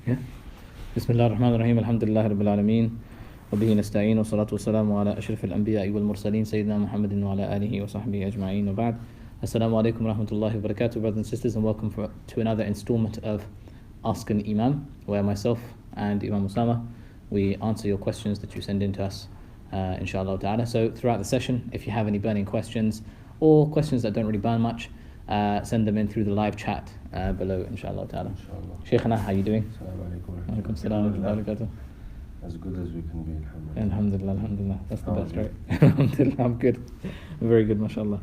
Yeah. Bismillah ar-Rahman ar-Rahim. Alhamdulillah Rabbil Alameen. Wa bihi nasta'een. Wa salatu wa salamu ala ashraf al-anbiya wal mursaleen. Sayyidina Muhammadin wa ala alihi wa sahbihi ajma'een. Wa ba'd. Assalamu alaikum wa rahmatullahi wa barakatuh, brothers and sisters, and welcome to another installment of Ask an Imam, where myself and Imam Osama, we answer your questions that you send in to us, inshallah ta'ala. So throughout the session, if you have any burning questions or questions that don't really burn much, send them in through the live chat below, inshallah ta'ala. Shaykhana, how are you doing? Alaikum salam wa rahmatullah. As good as we can be, Alhamdulillah, alhamdulillah. That's the best, right? Alhamdulillah, I'm good. Very good, mashallah.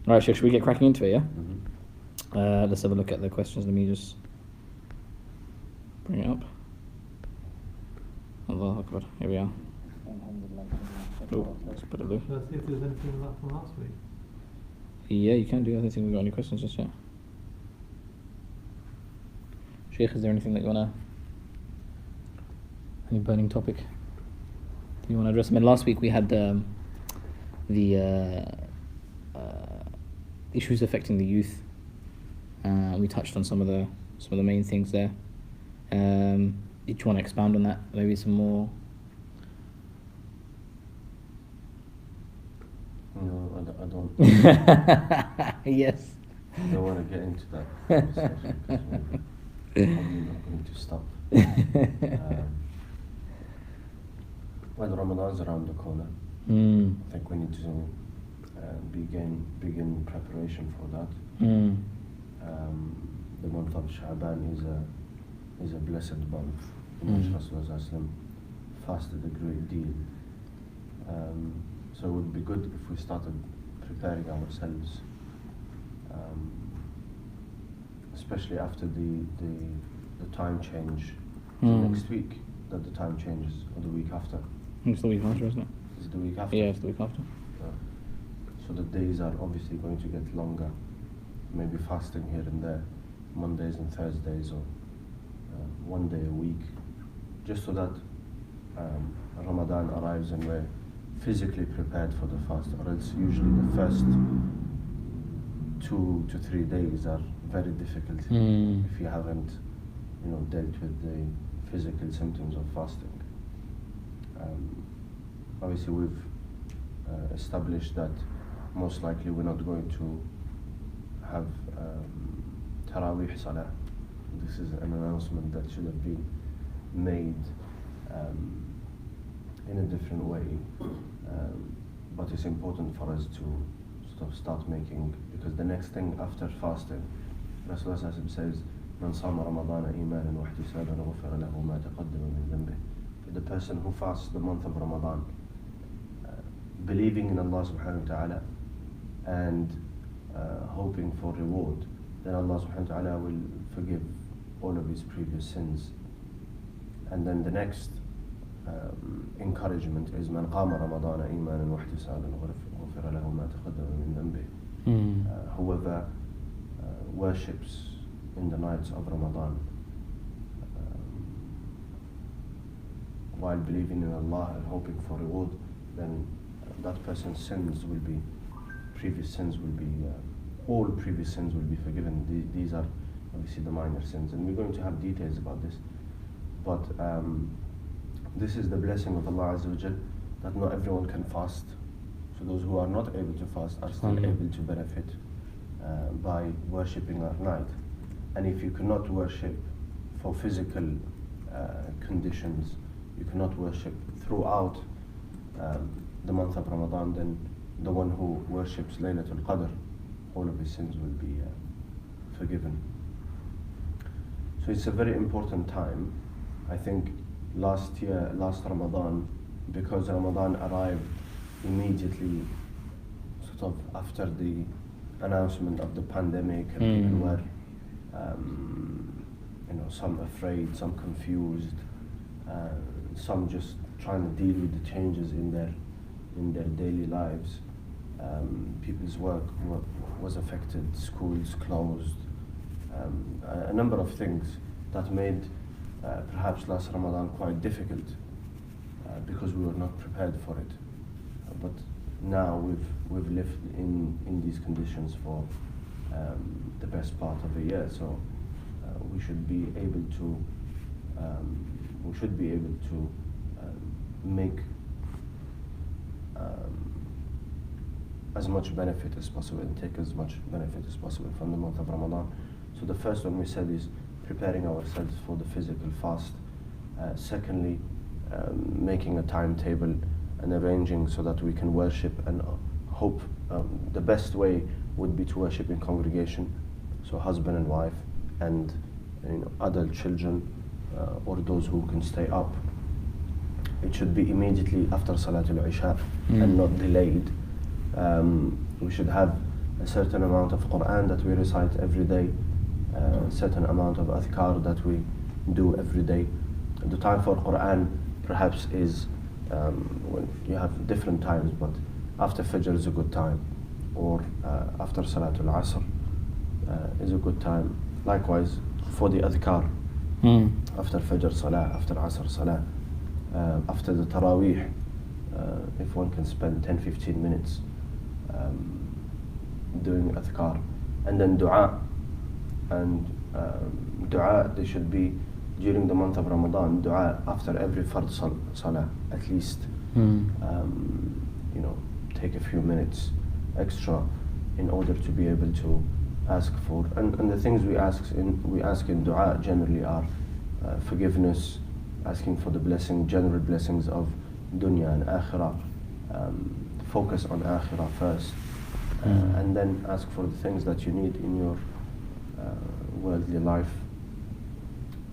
Alright, Shaykh, should we get cracking into it, yeah? Mm-hmm. Let's have a look at the questions. Let me just bring it up. Allahu Akbar. Here we are. Oh, let's put it low. Let's see if there's anything left from last week. Yeah, you can do. I don't think we've got any questions just yet. Shaykh, is there anything that you want to... Any burning topic do you want to address? I mean, last week we had the issues affecting the youth. We touched on some of the main things there. Did you want to expound on that? Maybe some more? No, I don't. Yes. I don't want to get into that conversation because we're probably not going to stop. When Ramadan's around the corner, I think we need to begin preparation for that. The month of Sha'ban is a blessed month in which Rasulullah fasted a great deal. So it would be good if we started preparing ourselves, especially after the time change. Next week that the time changes, or the week after. It's the week after, isn't it? Is it the week after? Yeah, it's the week after. So the days are obviously going to get longer. Maybe fasting here and there, Mondays and Thursdays, or one day a week, just so that Ramadan arrives and we're physically prepared for the fast. Or else usually the first 2 to 3 days are very difficult if you haven't, dealt with the physical symptoms of fasting. Obviously we've established that most likely we're not going to have Taraweeh Salah. This is an announcement that should have been made in a different way, but it's important for us to sort of start making, because the next thing after fasting, Rasulullah says, "Man sama Ramadan imanan wa ihtisaban ghufira lahu ma taqaddama min dhanbihi." The person who fasts the month of Ramadan, believing in Allah subhanahu wa ta'ala and hoping for reward, then Allah subhanahu wa ta'ala will forgive all of his previous sins. And then the next encouragement is "Man qama Ramadan imanan wa ihtisaban ghufira lahu ma taqaddama min dhanbihi." Whoever worships in the nights of Ramadan while believing in Allah and hoping for reward, then that person's previous sins will be, all previous sins will be forgiven. These are obviously the minor sins, and we're going to have details about this. But this is the blessing of Allah Azza wa Jal, that not everyone can fast. So those who are not able to fast are still able to benefit by worshipping at night. And if you cannot worship for physical conditions, you cannot worship throughout the month of Ramadan, then the one who worships Laylatul Qadr, all of his sins will be forgiven. So it's a very important time. I think last Ramadan, because Ramadan arrived immediately sort of after the announcement of the pandemic, and people were some afraid, some confused, some just trying to deal with the changes in their daily lives. People's work was affected, schools closed, a number of things that made perhaps last Ramadan quite difficult because we were not prepared for it. But now we've lived in these conditions for the best part of the year, so we should be able to we should be able to make as much benefit as possible and take as much benefit as possible from the month of Ramadan. So the first one we said is preparing ourselves for the physical fast. Secondly, making a timetable and arranging so that we can worship and hope. The best way would be to worship in congregation, so husband and wife and adult children or those who can stay up. It should be immediately after Salatul Isha and not delayed. We should have a certain amount of Quran that we recite every day, a certain amount of adhkar that we do every day. The time for Quran perhaps is, well, you have different times, but after Fajr is a good time, or after Salatul Asr is a good time. Likewise for the adhkar, after Fajr Salah, after Asr Salah, after the Taraweeh, if one can spend 10-15 minutes doing adhkar. And then dua, and dua, they should be during the month of Ramadan, dua after every fard salah at least. Take a few minutes extra in order to be able to ask for, and the things we ask in dua generally are forgiveness, asking for the blessing, general blessings of dunya and akhirah, focus on akhirah first, and then ask for the things that you need in your worldly life.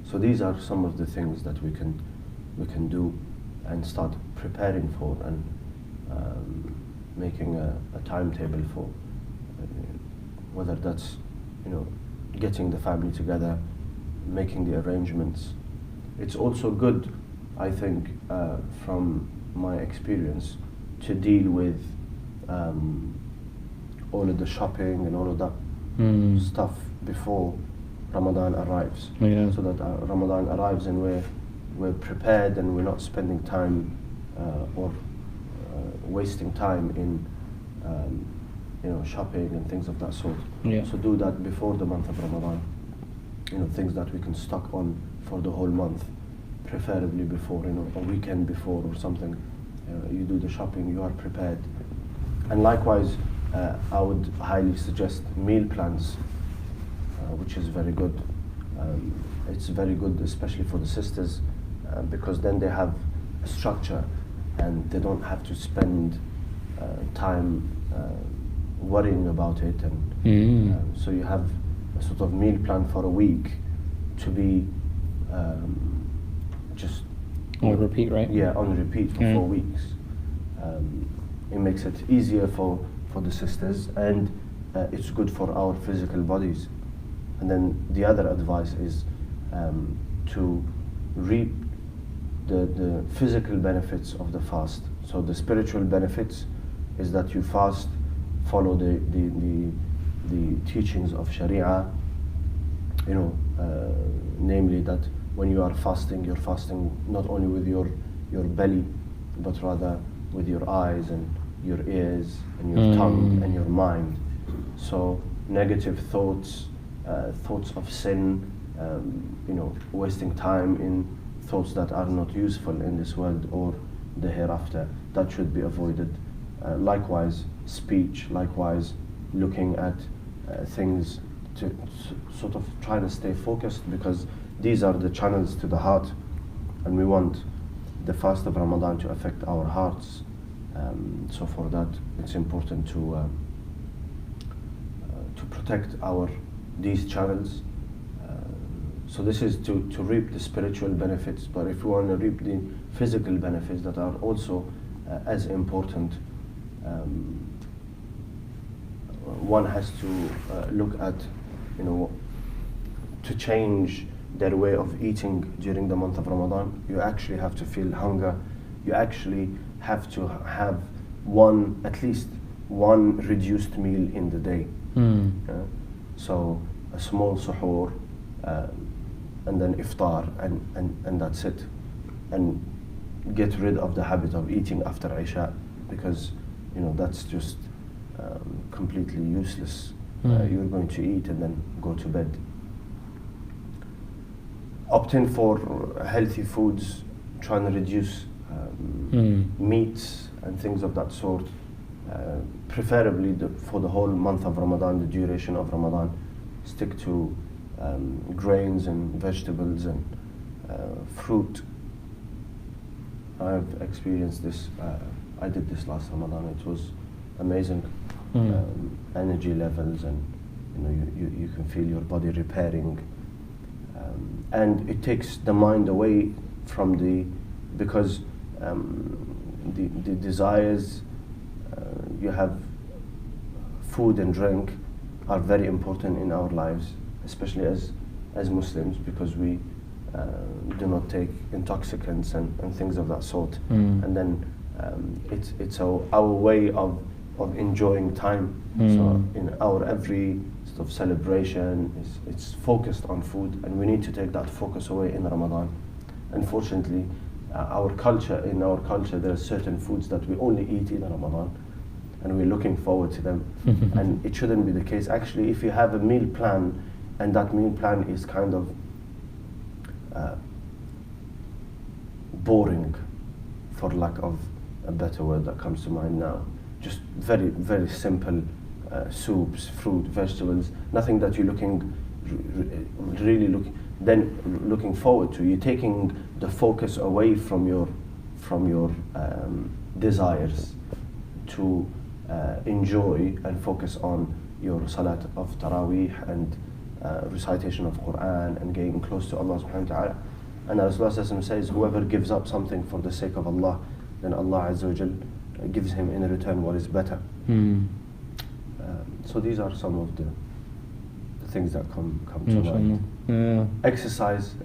So these are some of the things that we can do and start preparing for, and making a timetable for, whether that's getting the family together, making the arrangements. It's also good, I think, from my experience, to deal with all of the shopping and all of that stuff before Ramadan arrives, so that Ramadan arrives and we're prepared and we're not spending time or wasting time in shopping and things of that sort. So do that before the month of Ramadan. Things that we can stock on for the whole month, preferably before, a weekend before or something. You do the shopping, you are prepared. And likewise, I would highly suggest meal plans, which is very good. It's very good, especially for the sisters, because then they have a structure and they don't have to spend time worrying about it. And so you have a sort of meal plan for a week to be just on repeat, right? Yeah, on repeat for 4 weeks. It makes it easier for the sisters, and it's good for our physical bodies. And then the other advice is to reap the physical benefits of the fast. So the spiritual benefits is that you fast, follow the teachings of Sharia, namely that when you are fasting, you're fasting not only with your belly, but rather with your eyes and your ears and your tongue and your mind. So negative thoughts, thoughts of sin, wasting time in thoughts that are not useful in this world or the hereafter, that should be avoided. Likewise, speech, likewise, looking at things to sort of try to stay focused, because these are the channels to the heart, and we want the fast of Ramadan to affect our hearts. So for that, it's important to protect these channels. So this is to reap the spiritual benefits, but if we want to reap the physical benefits that are also as important, one has to look at, to change their way of eating during the month of Ramadan. You actually have to feel hunger. You actually have to have at least one reduced meal in the day. So a small suhoor, and then iftar, and that's it. And get rid of the habit of eating after Isha, because that's just completely useless. You're going to eat and then go to bed. opting for healthy foods, trying to reduce meats and things of that sort, preferably for the whole month of Ramadan, the duration of Ramadan, stick to grains and vegetables and fruit. I've experienced this. I did this last Ramadan. It was amazing. Energy levels, and you can feel your body repairing, and it takes the mind away from because the desires you have. Food and drink are very important in our lives, especially as Muslims, because we do not take intoxicants and things of that sort. And then it's our way of enjoying time. So in our every sort of celebration, it's focused on food, and we need to take that focus away in Ramadan. Unfortunately, in our culture, there are certain foods that we only eat in Ramadan, and we're looking forward to them. And it shouldn't be the case. Actually, if you have a meal plan, and that meal plan is kind of boring, for lack of a better word that comes to mind now, just very, very simple soups, fruit, vegetables, nothing that you're really looking forward to. You're taking the focus away from your desires to enjoy and focus on your salat of Taraweeh and recitation of Quran and getting close to Allah subhanahu wa ta'ala. And as Rasulullah says, whoever gives up something for the sake of Allah, then Allah Azza wa Jal gives him in return what is better. So these are some of the things that come to mind. Yeah. Exercise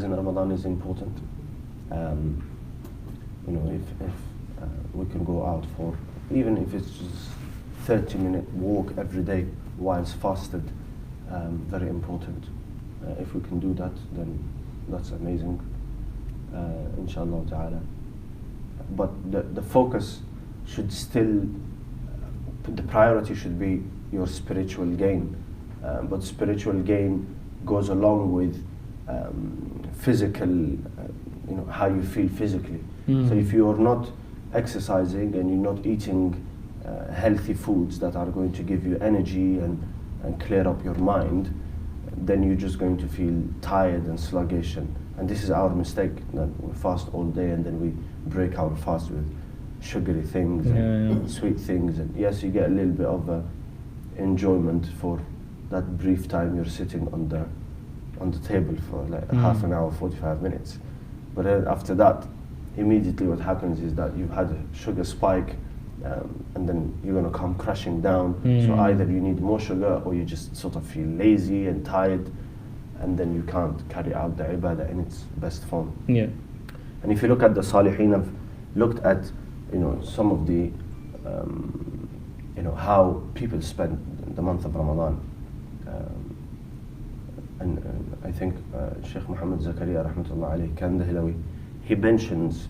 in Ramadan is important. If we can go out for, even if it's just 30-minute walk every day whilst fasted, very important. If we can do that, then that's amazing, inshallah ta'ala. But the focus should still, the priority should be your spiritual gain. But spiritual gain goes along with physical, how you feel physically. So if you are not exercising and you're not eating healthy foods that are going to give you energy and clear up your mind, then you're just going to feel tired and sluggish. And this is our mistake, that we fast all day and then we break our fast with sugary things and sweet things. And yes, you get a little bit of enjoyment for that brief time you're sitting on the table for like half an hour, 45 minutes. But then after that, immediately what happens is that you've had a sugar spike, and then you're going to come crashing down. So either you need more sugar or you just sort of feel lazy and tired, and then you can't carry out the ibadah in its best form. Yeah. And if you look at the Salihin, I've looked at some of the how people spend the month of Ramadan. And I think Sheikh Muhammad Zakaria rahmatullah alayhi Kandahlawi, he mentions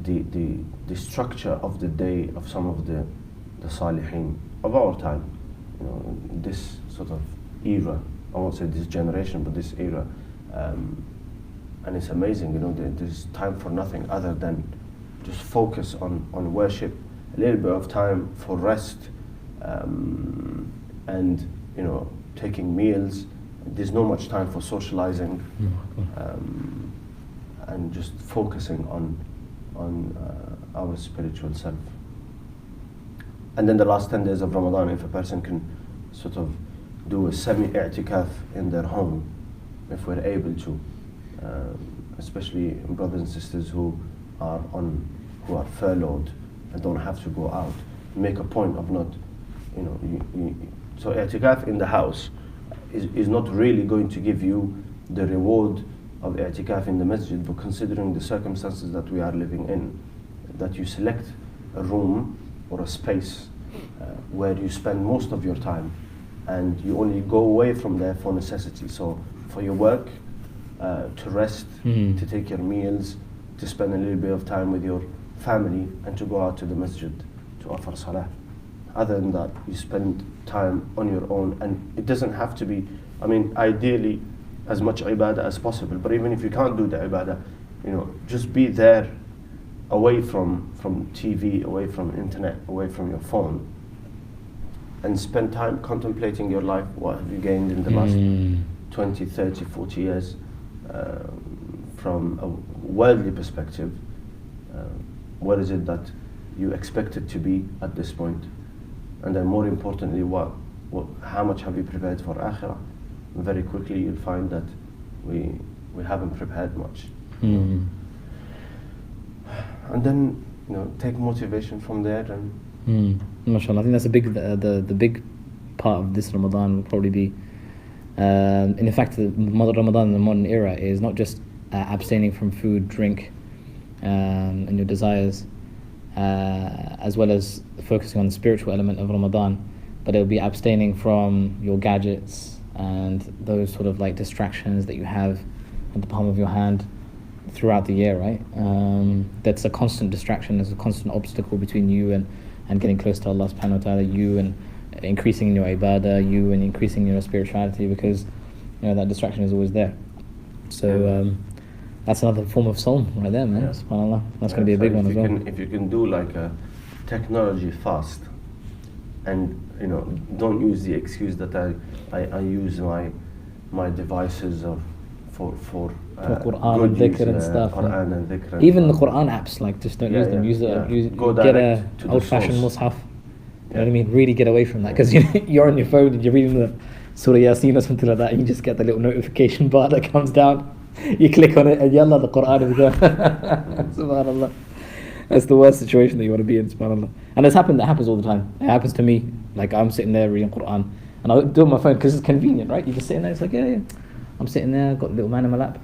the structure of the day of some of the Salihin of our time, this sort of era. I won't say this generation, but this era, and it's amazing. There's time for nothing other than just focus on worship, a little bit of time for rest, and taking meals. There's not much time for socializing, and just focusing on our spiritual self. And then the last 10 days of Ramadan, if a person can sort of do a semi-i'tikaf in their home, if we're able to, especially brothers and sisters who are furloughed and don't have to go out, make a point of not, so i'tikaf in the house is not really going to give you the reward of i'tikaf in the masjid, but considering the circumstances that we are living in, that you select a room or a space where you spend most of your time, and you only go away from there for necessity. So for your work, to rest, to take your meals, to spend a little bit of time with your family, and to go out to the masjid to offer salah. Other than that, you spend time on your own, and it doesn't have to be, ideally as much ibadah as possible. But even if you can't do the ibadah, just be there, away from TV, away from internet, away from your phone, and spend time contemplating your life. What have you gained in the last 20, 30, 40 years from a worldly perspective? What is it that you expect it to be at this point? And then more importantly, how much have you prepared for akhirah? Very quickly you'll find that we haven't prepared much. And then take motivation from there. And MashaAllah, I think that's a big the big part of this Ramadan will probably be in fact the Ramadan in the modern era is not just abstaining from food, drink and your desires, as well as focusing on the spiritual element of Ramadan, but it'll be abstaining from your gadgets and those sort of like distractions that you have at the palm of your hand throughout the year, right? That's a constant distraction, there's a constant obstacle between you and getting close to Allah subhanahu wa ta'ala, you and increasing in your ibadah, you and increasing your spirituality, because that distraction is always there. So that's another form of sawm right there, man. SubhanAllah. That's going to be a big one as well. If you can do like a technology fast, and don't use the excuse that I use my devices for Quran and dhikr and stuff. Quran and dhikr. Even the Quran apps, like just don't use them. Get a old-fashioned mushaf. You know what I mean? Really get away from that, because you're on your phone and you're reading the Surah Yasin or something like that, and you just get the little notification bar that comes down. You click on it and yallah, the Quran is there. SubhanAllah. That's the worst situation that you want to be in, SubhanAllah. And that happens all the time. It happens to me. Like I'm sitting there reading Quran and I do it on my phone because it's convenient, right? You just sitting there, it's like, yeah. I'm sitting there, I've got a little man in my lap.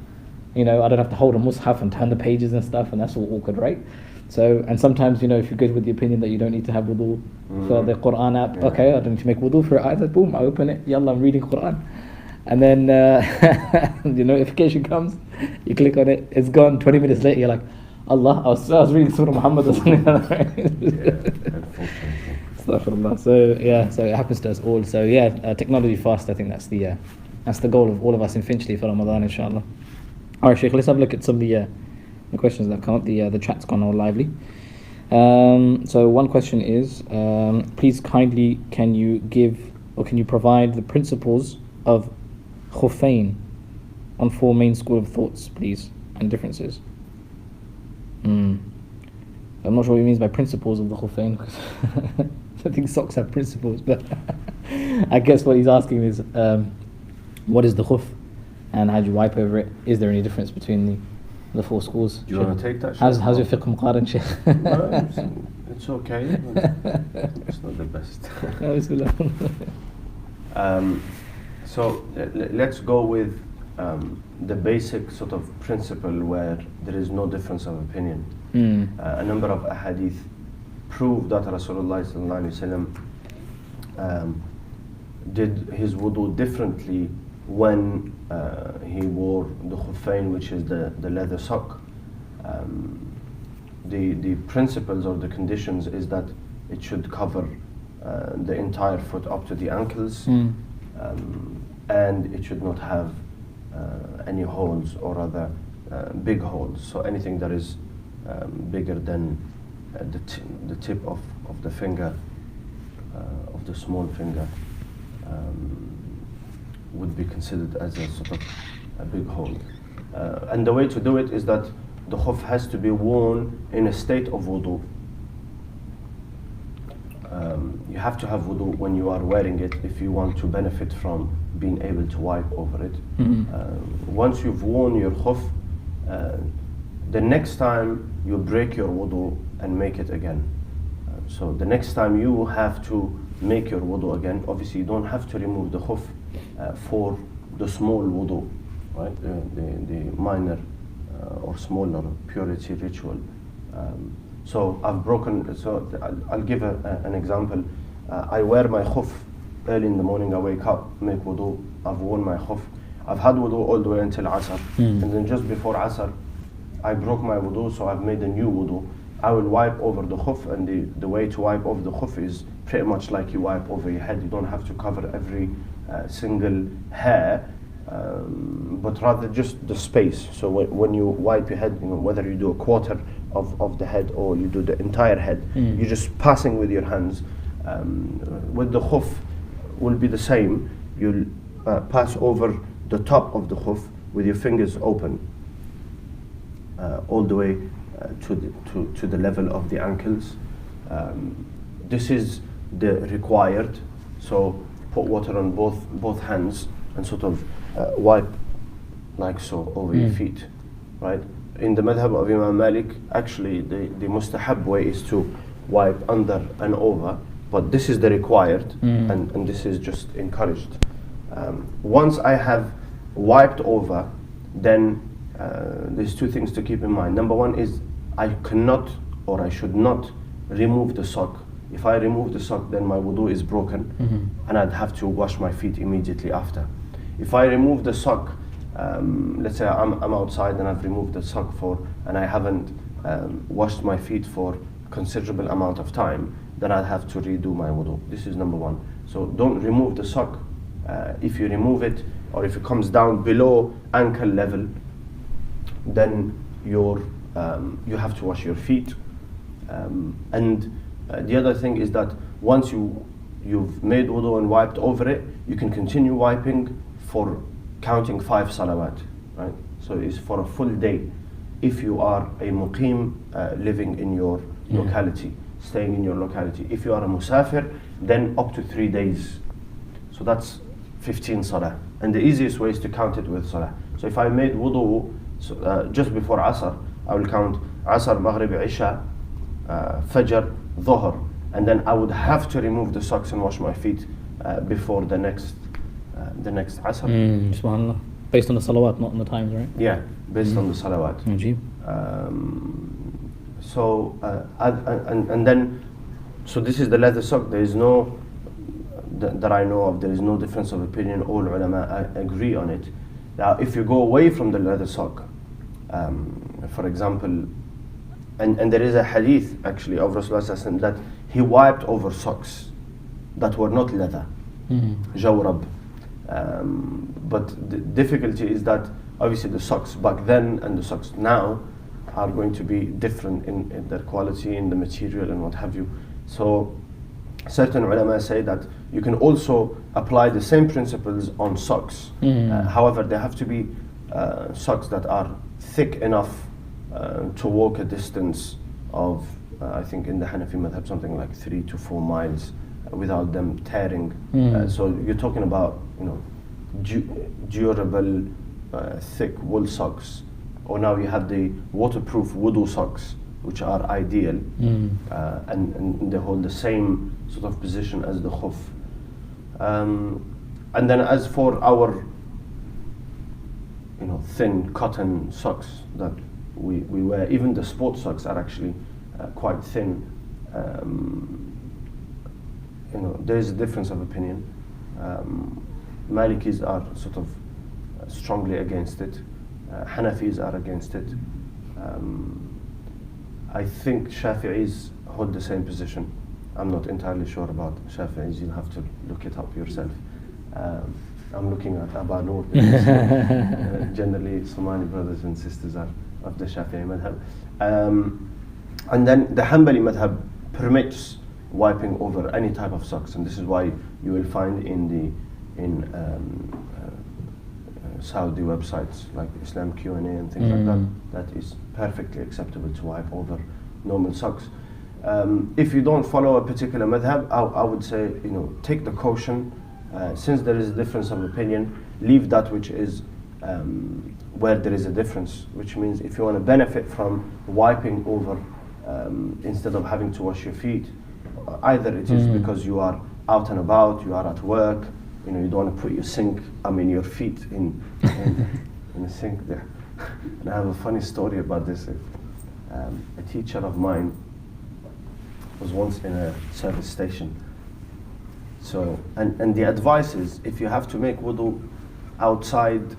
I don't have to hold a mushaf and turn the pages and stuff, and that's all awkward, right? So, and sometimes, if you're good with the opinion that you don't need to have wudu for the Quran app, okay, I don't need to make wudu for it either. Boom, I open it, yallah, I'm reading Quran. And then the notification comes, you click on it, it's gone. 20 minutes later, you're like, Allah, I was reading Surah Muhammad or something like that. Astaghfirullah. So it happens to us all. So technology fast, I think that's the goal of all of us eventually for Ramadan, inshallah. Alright, Shaykh, let's have a look at some of the questions that come up. The chat's gone all lively. So one question is, please kindly can you provide the principles of Khuffein on 4 main school of thoughts, please, and differences? I'm not sure what he means by principles of the Khuffein, because I think socks have principles, but I guess what he's asking is, what is the khuff and how do you wipe over it? Is there any difference between the 4 schools? Do you want to take that? How's your fiqh muqaran, Shaykh? No, it's okay, but it's not the best. So let's go with the basic sort of principle where there is no difference of opinion. A number of ahadith prove that Rasulullah sallallahu alaihi wasallam did his wudu differently when he wore the Khuffein, which is the leather sock. The principles or the conditions is that it should cover the entire foot up to the ankles, and it should not have any holes, or rather big holes. So anything that is bigger than the tip of the finger, of the small finger, would be considered as a sort of a big hole. And the way to do it is that the khuff has to be worn in a state of wudu. You have to have wudu when you are wearing it if you want to benefit from being able to wipe over it. Once you've worn your khuff, the next time you break your wudu and make it again. So the next time you have to make your wudu again, obviously you don't have to remove the khuff for the small wudu, right? The minor or smaller purity ritual. So I've broken, so I'll give an example. I wear my khuff early in the morning, I wake up, make wudu, I've worn my khuff. I've had wudu all the way until Asr, and then just before Asr, I broke my wudu, so I've made a new wudu. I will wipe over the khuff, and the way to wipe over the khuff is pretty much like you wipe over your head. You don't have to cover every single hair, but rather just the space. So when you wipe your head, whether you do a quarter of the head or you do the entire head, you're just passing with your hands. With the khuff will be the same. You'll pass over the top of the khuff with your fingers open all the way to the level of the ankles. This is the required. So put water on both hands and sort of wipe like so over your feet, right? In the madhab of Imam Malik, actually the mustahab way is to wipe under and over, but this is the required, and this is just encouraged. Once I have wiped over, then there's two things to keep in mind. Number one is I cannot or I should not remove the sock. If I remove the sock, then my wudu is broken, and I'd have to wash my feet immediately after. If I remove the sock, let's say I'm outside and I've removed the sock and I haven't washed my feet for a considerable amount of time, then I'd have to redo my wudu. This is number one. So don't remove the sock. If you remove it, or if it comes down below ankle level, then you have to wash your feet. And the other thing is that once you've made wudu and wiped over it, you can continue wiping for counting 5 salawat, right? So it's for a full day. If you are a muqim living in your locality, staying in your locality. If you are a musafir, then up to 3 days. So that's 15 salah. And the easiest way is to count it with salah. So if I made wudu just before Asr, I will count Asr, Maghrib, Isha, Fajr, Dhuhr, and then I would have to remove the socks and wash my feet before the next Asr. Subhanallah. Based on the salawat, not on the times, right? Yeah, based on the salawat. And then, so this is the leather sock. There is no, that I know of, there is no difference of opinion. All ulama agree on it. Now, if you go away from the leather sock, for example, and there is a hadith actually of Rasulullah that he wiped over socks that were not leather, jawrab. But the difficulty is that obviously the socks back then and the socks now are going to be different in their quality, in the material and what have you. So certain ulama say that you can also apply the same principles on socks. However, they have to be socks that are thick enough to walk a distance of, I think in the Hanafi madhab, something like 3 to 4 miles without them tearing. So you're talking about, durable, thick wool socks. Or now you have the waterproof wudu socks, which are ideal, and they hold the same sort of position as the khuff. And then as for our, thin cotton socks that we wear, even the sports socks are actually quite thin. There is a difference of opinion. Malikis are sort of strongly against it. Hanafis are against it. I think Shafi'is hold the same position. I'm not entirely sure about Shafi'is. You'll have to look it up yourself. I'm looking at Aba Noor. Generally, Somali brothers and sisters are of the Shafi'i madhab. And then the Hanbali madhab permits wiping over any type of socks, and this is why you will find in Saudi websites like Islam Q&A and things like that, that is perfectly acceptable to wipe over normal socks. If you don't follow a particular madhab, I would say, take the caution. Since there is a difference of opinion, leave that which is where there is a difference, which means if you want to benefit from wiping over instead of having to wash your feet, either it is because you are out and about, you are at work, you don't want to put your feet in the sink there. And I have a funny story about this. A teacher of mine was once in a service station. So, and the advice is, if you have to make wudu outside,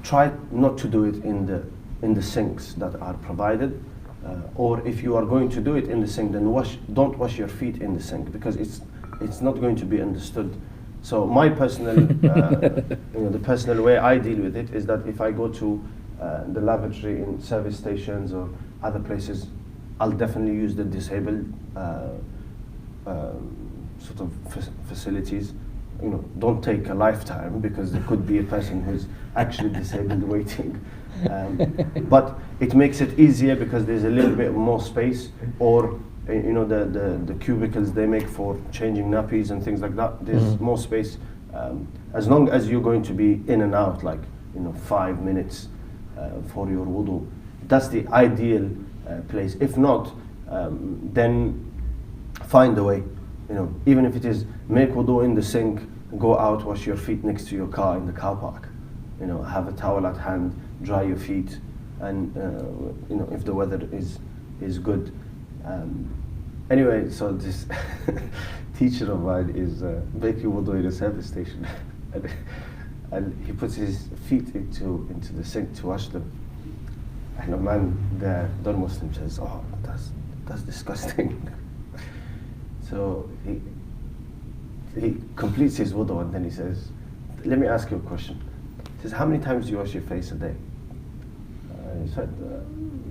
try not to do it in the sinks that are provided. Or if you are going to do it in the sink, then don't wash your feet in the sink, because it's not going to be understood So my personal, the personal way I deal with it is that if I go to the lavatory in service stations or other places, I'll definitely use the disabled sort of facilities. Don't take a lifetime, because there could be a person who's actually disabled waiting. But it makes it easier because there's a little bit more space, or the cubicles they make for changing nappies and things like that. There's more space, as long as you're going to be in and out, like 5 minutes for your wudu. That's the ideal place. If not, then find a way. Even if it is make wudu in the sink, go out, wash your feet next to your car in the car park. Have a towel at hand, dry your feet, and if the weather is good. Anyway, so this teacher of mine is making wudu in a service station, and he puts his feet into the sink to wash them. And a man there, non-Muslim, says, "Oh, that's disgusting." So he completes his wudu, and then he says, "Let me ask you a question." He says, "How many times do you wash your face a day?" He said,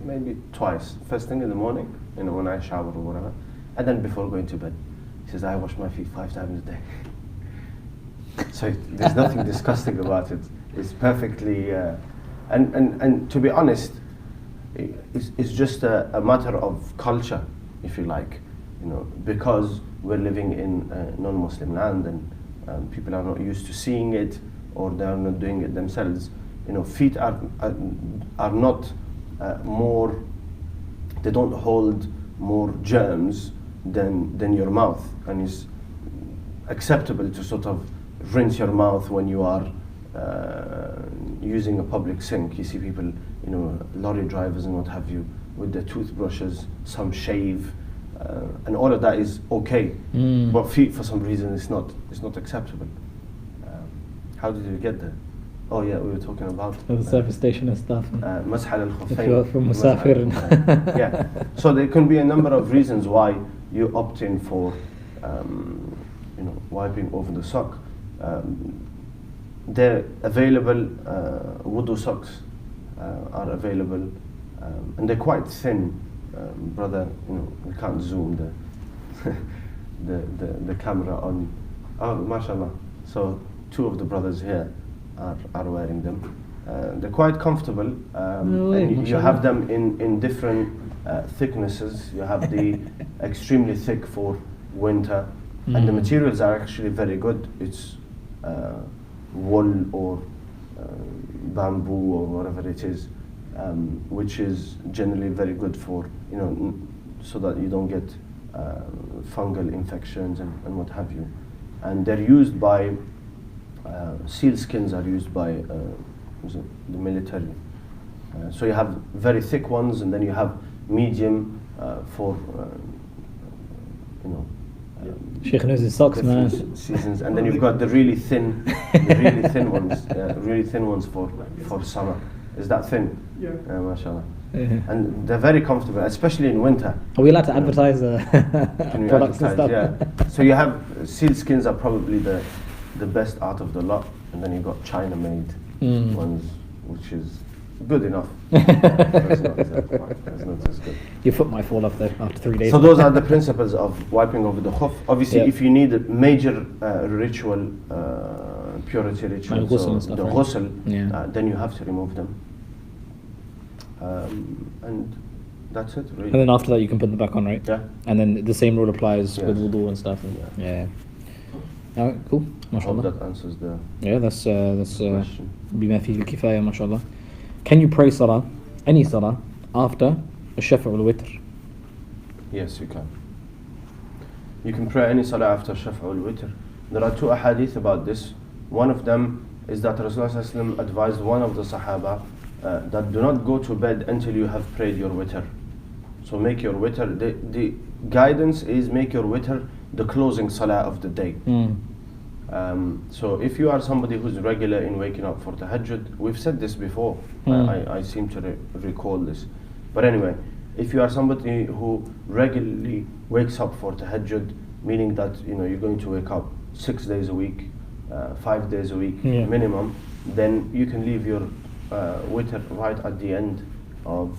"Maybe twice. First thing in the morning, when I shower or whatever, and then before going to bed." He says, "I wash my feet 5 times a day." So there's nothing disgusting about it. It's perfectly, and to be honest, it's just a matter of culture, if you like. Because we're living in a non-Muslim land, and people are not used to seeing it, or they are not doing it themselves. Feet are not more. They don't hold more germs than your mouth, and it's acceptable to sort of rinse your mouth when you are using a public sink. You see people, lorry drivers and what have you, with their toothbrushes. Some shave. And all of that is okay, but feet, for some reason, it's not acceptable. How did we get there? Oh yeah, we were talking about the service station and stuff. مسح على الخفين. If you're from Musafir. Yeah. So there can be a number of reasons why you opt in for, wiping over the sock. They're available. Wudu socks are available, and they're quite thin. Brother, we can't zoom the camera on. Oh, mashallah. So 2 of the brothers here are wearing them. They're quite comfortable. And you have them in different thicknesses. You have the extremely thick for winter, and the materials are actually very good. It's wool or bamboo or whatever it is. Which is generally very good for, so that you don't get fungal infections and what have you. And they're used by, seal skins are used by the military. So you have very thick ones, and then you have medium for, Sheikh knows his socks, man. Seasons, and then you've got the really thin ones for summer. Is that thin? Yeah. Mashallah. And they're very comfortable, especially in winter. Are we allowed to advertise products and stuff? Yeah. So you have seal skins are probably the best out of the lot, and then you've got China made ones, which is good enough. That's not as good. Your foot might fall off there after 3 days. So those are the principles of wiping over the khuff. Obviously, if you need a major ritual, purity ritual, so the ghusl, then you have to remove them. And that's it, really. And then after that, you can put them back on, right? Yeah. And then the same rule applies with wudu and stuff. Yeah. All right, cool. I hope MashaAllah. that answers the That's question. بما فيه الكفاية ما شاء الله. Can you pray salah, any salah, after a shifar or witr? Yes, you can. You can pray any salah after shaf'a or witr. There are 2 ahadith about this. One of them is that Rasulullah advised one of the Sahaba that do not go to bed until you have prayed your witr. So make your witr. The guidance is make your witr the closing salah of the day. So if you are somebody who's regular in waking up for tahajjud, we've said this before. I seem to recall this. But anyway, if you are somebody who regularly wakes up for tahajjud, meaning that you're going to wake up 6 days a week, 5 days a week Yeah. minimum, then you can leave your witr right at the end of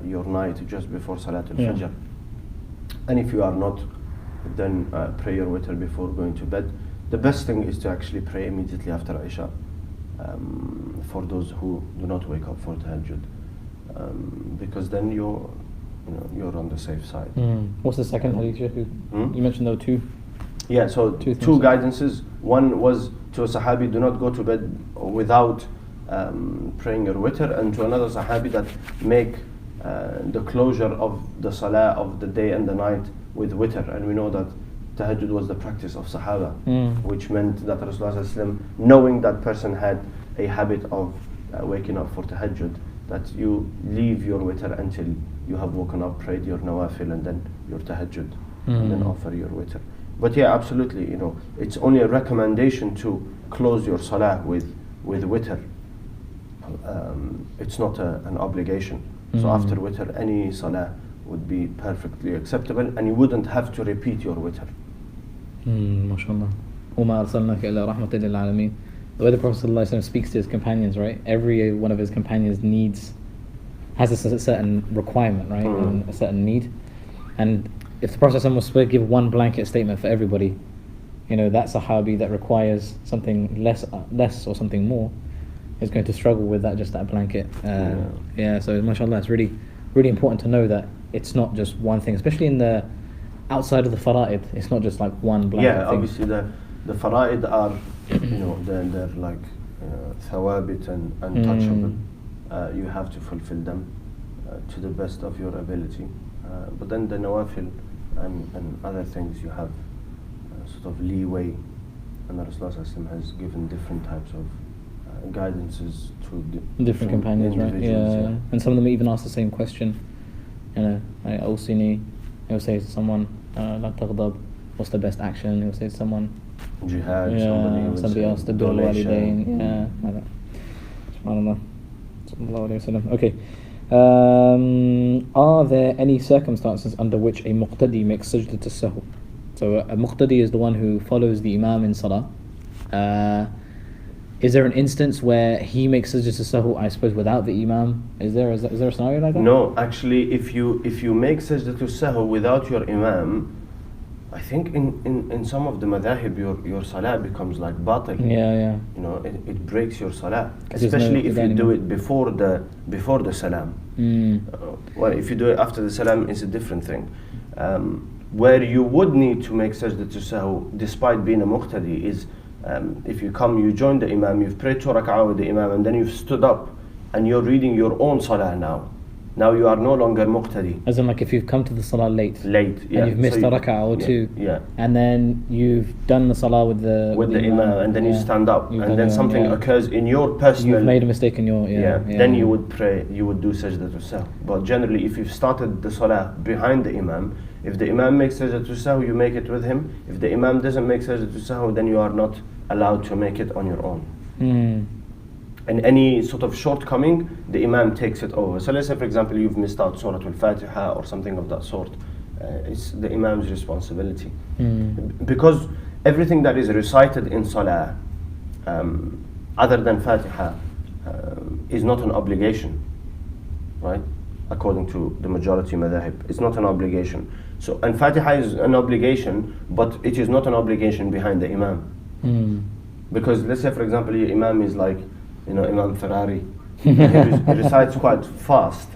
your night, just before Salatul Yeah. Fajr. And if you are not, then pray your witr before going to bed. The best thing is to actually pray immediately after Isha, for those who do not wake up for tahajjud, because then you're on the safe side. What's the second hadith, Sheikh? You mentioned there were two. Yeah, so Two two things. guidances. One was to a Sahabi, do not go to bed without praying your witr, and to another Sahabi that make the closure of the Salah of the day and the night with witr. And we know that tahajjud was the practice of Sahaba, which meant that Rasulullah ﷺ, knowing that person had a habit of waking up for tahajjud, that you leave your witr until you have woken up, prayed your nawafil, and then your tahajjud, and then offer your witr. But yeah, absolutely, it's only a recommendation to close your salah with witr. It's not an obligation. So after witr, any salah would be perfectly acceptable, and you wouldn't have to repeat your witr. MashaAllah. وَمَا أَرْسَلْنَاكَ إِلَّا رَحْمَةً لِلْعَالَمِينَ. The way the Prophet ﷺ speaks to his companions, right? Every one of his companions has a certain requirement, right? And a certain need. And if the Prophet ﷺ was supposed to give one blanket statement for everybody, that Sahabi that requires something less or something more is going to struggle with that blanket. So mashallah, it's really, really important to know that it's not just one thing, especially in the outside of the fara'id. It's not just like one blanket thing. Obviously the fara'id are, they're like thawabit and untouchable. You have to fulfill them to the best of your ability. But then the nawafil and other things, you have sort of leeway, and the Rasulullah ﷺ has given different types of guidances to different companions, right? Yeah. And some of them even ask the same question. Like Awsini, he'll say to someone, La taghdab, what's the best action? He'll say to someone, jihad. Somebody else, the donation. Walidain. Like that. SubhanAllah. Sallallahu alayhi wa sallam. Okay. Are there any circumstances under which a muqtadi makes sajdah to sahw? So a muqtadi is the one who follows the Imam in Salah. Is there an instance where he makes sajdah to sahw, I suppose, without the Imam? Is there a scenario like that? No, actually, if you make sajdah to sahw without your Imam, I think in some of the madhahib your salah becomes like batil. Yeah. It breaks your salah, 'Cause there's especially if you do anymore. it before the salam. Well, if you do it after the salam, it's a different thing. Where you would need to make sajdah to sahw despite being a muqtadi is if you join the Imam, you've prayed 2 rak'ah with the Imam, and then you've stood up and you're reading your own salah now. Now you are no longer muqtadi. As in, like, if you've come to the salah late, Yeah. and you've missed a rak'ah or two, Yeah. and then you've done the salah with the Imam, and then you stand up, You've and done then your- something occurs in your personal. You've made a mistake in your Then you would pray, you would do sajdah to sahw. But generally, if you've started the salah behind the Imam, if the Imam makes sajdah to sahw, you make it with him. If the Imam doesn't make sajdah to sahw, then you are not allowed to make it on your own. And any sort of shortcoming, the Imam takes it over. So let's say, for example, you've missed out Surah Al-Fatiha or something of that sort. It's the Imam's responsibility. Because everything that is recited in Salah, other than Fatiha, is not an obligation, right? According to the majority madhahib, it's not an obligation. So, and Fatiha is an obligation, but it is not an obligation behind the Imam. Because let's say, for example, your Imam is like, Imam Ferrari. He recites quite fast,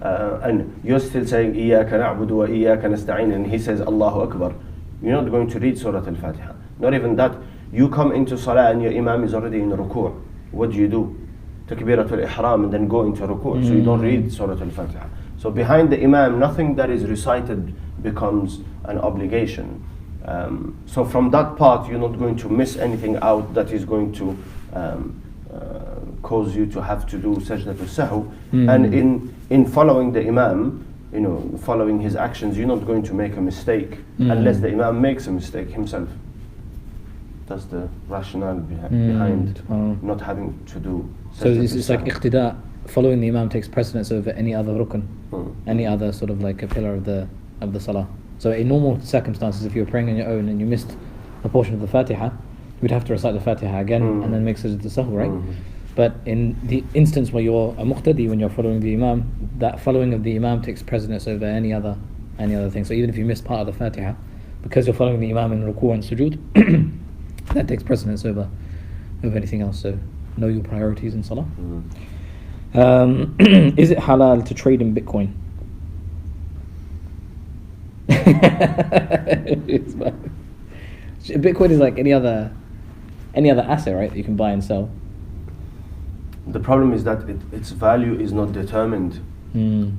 and you're still saying إِيَّاكَ نَعْبُدُ وَإِيَّاكَ نَسْتَعِينُ, and he says Allahu Akbar. You're not going to read Surah Al-Fatiha. Not even that. You come into Salah and your Imam is already in ruku'. What do? Takbiratul Ihram, and then go into ruku'. So you don't read Surah Al-Fatiha. So behind the Imam, nothing that is recited becomes an obligation. So from that part, you're not going to miss anything out that is going to cause you to have to do sajdah to sahw. And in following the Imam, following his actions, you're not going to make a mistake unless the Imam makes a mistake himself. That's the rationale behind not having to do sajdah So it's to like sahw. iqtida, following the Imam takes precedence over any other rukn, any other sort of like a pillar of the salah. So in normal circumstances, if you're praying on your own and you missed a portion of the Fatiha, you'd have to recite the Fatiha again and then make sajdah sahw, right? But in the instance where you're a muqtadi, when you're following the Imam, that following of the Imam takes precedence over any other thing. So even if you miss part of the Fatiha, because you're following the Imam in ruku and sujood, that takes precedence over anything else. So know your priorities in Salah. Is it halal to trade in Bitcoin? Bitcoin is like any other asset, right? That you can buy and sell. The problem is that its value is not determined, and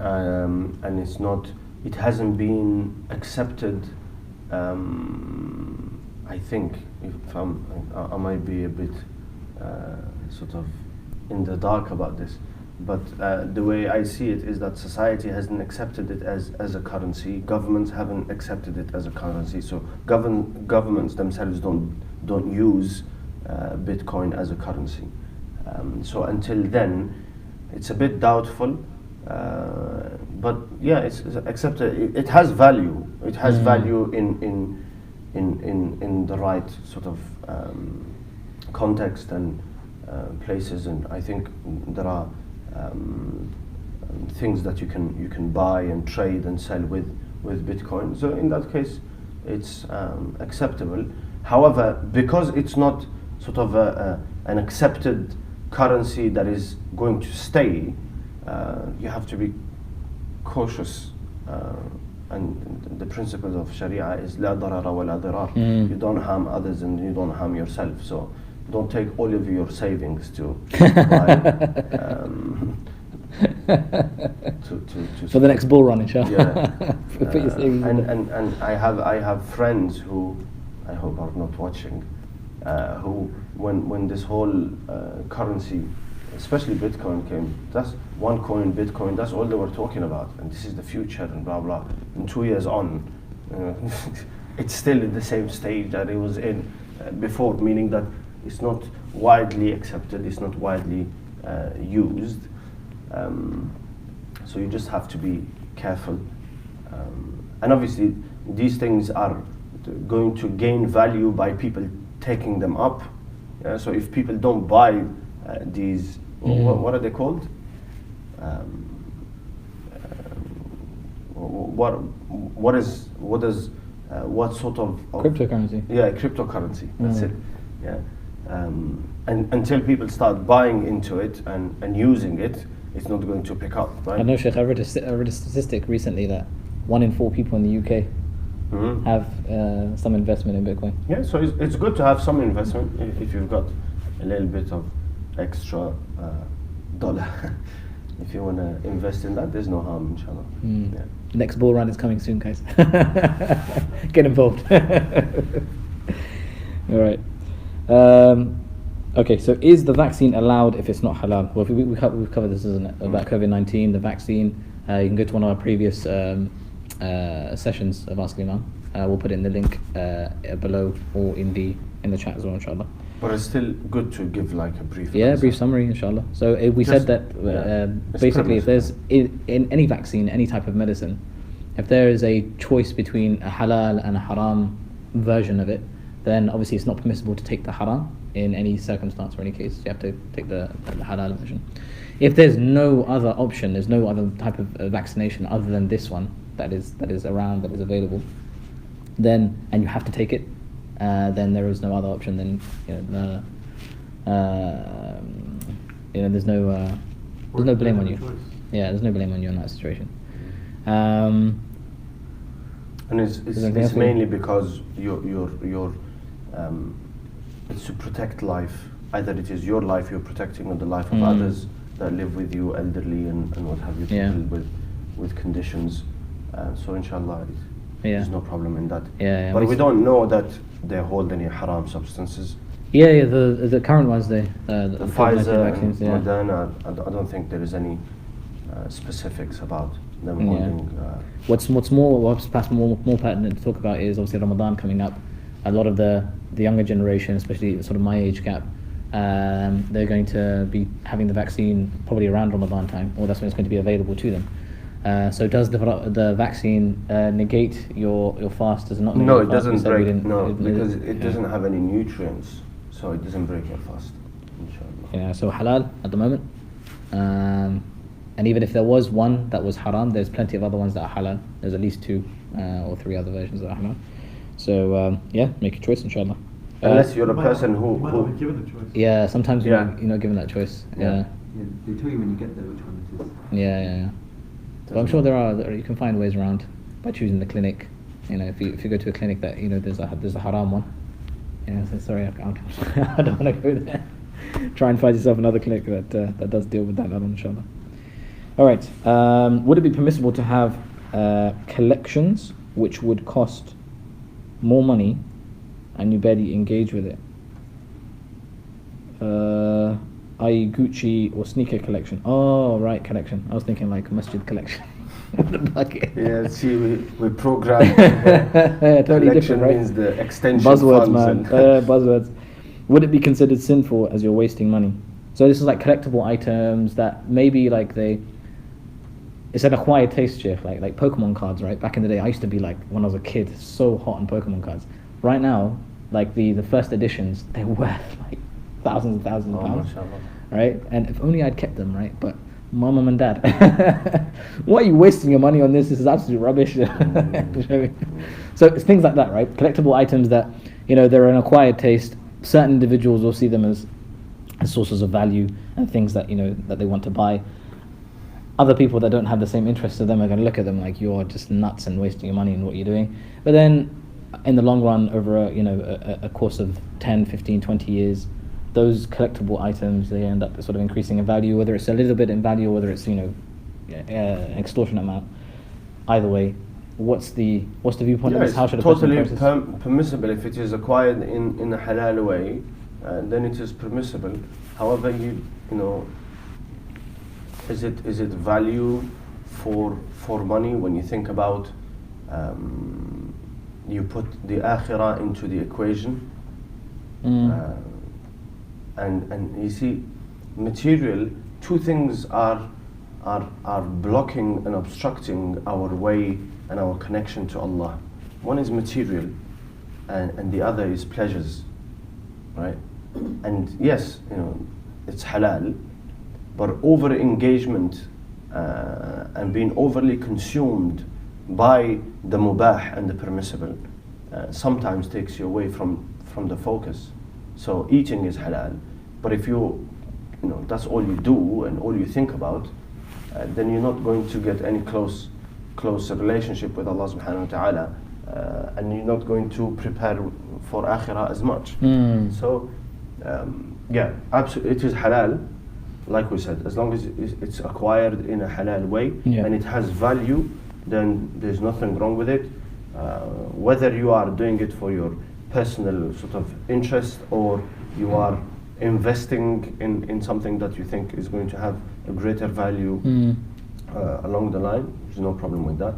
it hasn't been accepted. I think I might be a bit sort of in the dark about this, but the way I see it is that society hasn't accepted it as a currency. Governments haven't accepted it as a currency. So governments themselves don't use Bitcoin as a currency. So until then, it's a bit doubtful. But yeah, it's accepted. It has value. It has value in the right sort of context and places. And I think there are things that you can buy and trade and sell with Bitcoin. So in that case, it's acceptable. However, because it's not sort of an accepted currency that is going to stay, you have to be cautious. And the principle of Sharia is la darara wa la dirar. You don't harm others and you don't harm yourself. So don't take all of your savings to buy, for the next bull run, inshallah. Yeah. And I have friends who I hope are not watching, who when this whole currency, especially Bitcoin, came, that's one coin, Bitcoin, that's all they were talking about, and this is the future and blah blah. And 2 years on, it's still in the same stage that it was in before, meaning that it's not widely accepted, it's not widely used. So you just have to be careful. And obviously, these things are going to gain value by people taking them up. So if people don't buy these, what are they called? What sort of cryptocurrency? Yeah, cryptocurrency. That's it. Yeah. And until people start buying into it and using it, it's not going to pick up, right? I know, Sheikh, I read a statistic recently that 1 in 4 people in the UK have some investment in Bitcoin. Yeah, so it's good to have some investment if you've got a little bit of extra dollar. If you want to invest in that, there's no harm, inshallah. Yeah. Next bull run is coming soon, guys. Get involved. All right. Okay, so is the vaccine allowed if it's not halal? Well, we've covered this, isn't it? About COVID-19, the vaccine. You can go to one of our previous sessions of Ask Imam. We'll put it in the link below or in the chat as well, inshallah. But it's still good to give like a brief brief summary, inshallah. So we said that basically if there's in any vaccine, any type of medicine, if there is a choice between a halal and a haram version of it, then obviously it's not permissible to take the haram in any circumstance or any case. You have to take the halal version. If there's no other option, there's no other type of vaccination other than this one that is around, that is available, then, and you have to take it, then there is no other option. Then there's no blame on you. Yeah, there's no blame on you in that situation. And it's mainly because you're it's to protect life. Either it is your life you're protecting, or the life of others that live with you, elderly and what have you, people with conditions. So inshallah, there's no problem in that. But we don't know that they hold any haram substances. The current ones, the Pfizer vaccines, and Moderna, I don't think there is any specifics about them holding. What's perhaps more pertinent to talk about is obviously Ramadan coming up. A lot of the younger generation, especially sort of my age gap, they're going to be having the vaccine probably around Ramadan time, or that's when it's going to be available to them. So does the vaccine negate your fast? Does it not negate No, your it fast? doesn't You said we break. didn't- No, it- because it yeah. doesn't have any nutrients, so it doesn't break your fast. Inshallah. Yeah, so halal at the moment. And even if there was one that was haram, there's plenty of other ones that are halal. There's at least 2 or 3 other versions that are halal. So yeah, make a choice, inshallah. Unless you're a You might person not- you might not who be given the choice. Yeah, sometimes Yeah. you're not given that choice. Yeah. Yeah, Yeah, they tell you when you get there which one it is. yeah. But I'm sure you can find ways around by choosing the clinic. You know, if you go to a clinic that there's a haram one. Yeah, so sorry, I don't want to go there. Try and find yourself another clinic that does deal with that, inshallah. All right. Would it be permissible to have collections which would cost more money and you barely engage with it? I.e. Gucci or sneaker collection. Oh, right, collection. I was thinking like masjid collection. The bucket. Yeah, see, we programmed. Totally Collection different, right? means the extension Buzzwords, funds man. and- Buzzwords. Would it be considered sinful as you're wasting money? So this is like collectible items that maybe like it's an acquired taste, Sheikh, like Pokemon cards, right? Back in the day, I used to be like, when I was a kid, so hot on Pokemon cards. Right now, like the first editions, they're worth like thousands and thousands of Oh, pounds, mashallah. right? And if only I'd kept them, right? But mum and dad, why are you wasting your money on this? This is absolute rubbish. You know what I mean? So it's things like that, right? Collectible items that, they're an acquired taste. Certain individuals will see them as sources of value and things that, that they want to buy. Other people that don't have the same interest to them are going to look at them like you're just nuts and wasting your money in what you're doing. But then in the long run, over a course of 10, 15, 20 years, those collectible items, they end up sort of increasing in value, whether it's a little bit in value or whether it's an extortionate amount. Either way, what's the viewpoint of this? It's How should a totally person process? permissible if it is acquired in a halal way, then it is permissible. However, is it value for money when you think about you put the akhirah into the equation, and you see material. 2 things are blocking and obstructing our way and our connection to Allah. One is material, and the other is pleasures, right? And yes, it's halal, but over engagement and being overly consumed by the mubah and the permissible sometimes takes you away from the focus. So eating is halal, but if that's all you do and all you think about, then you're not going to get any close relationship with Allah subhanahu wa ta'ala, and you're not going to prepare for akhirah as much. So yeah, absolutely, it is halal, like we said, as long as it's acquired in a halal way, Yeah. and it has value, then there's nothing wrong with it. Whether you are doing it for your personal sort of interest or you are investing in something that you think is going to have a greater value along the line, there's no problem with that.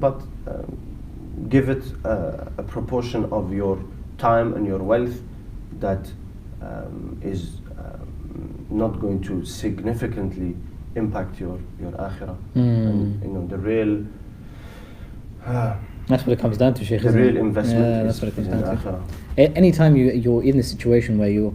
But give it a proportion of your time and your wealth that is not going to significantly impact your akhirah. And the real That's what it comes down to, Sheikh. the isn't real it? investment Yeah, is that's what it comes in down to. akhirah. Anytime you're in this situation where you're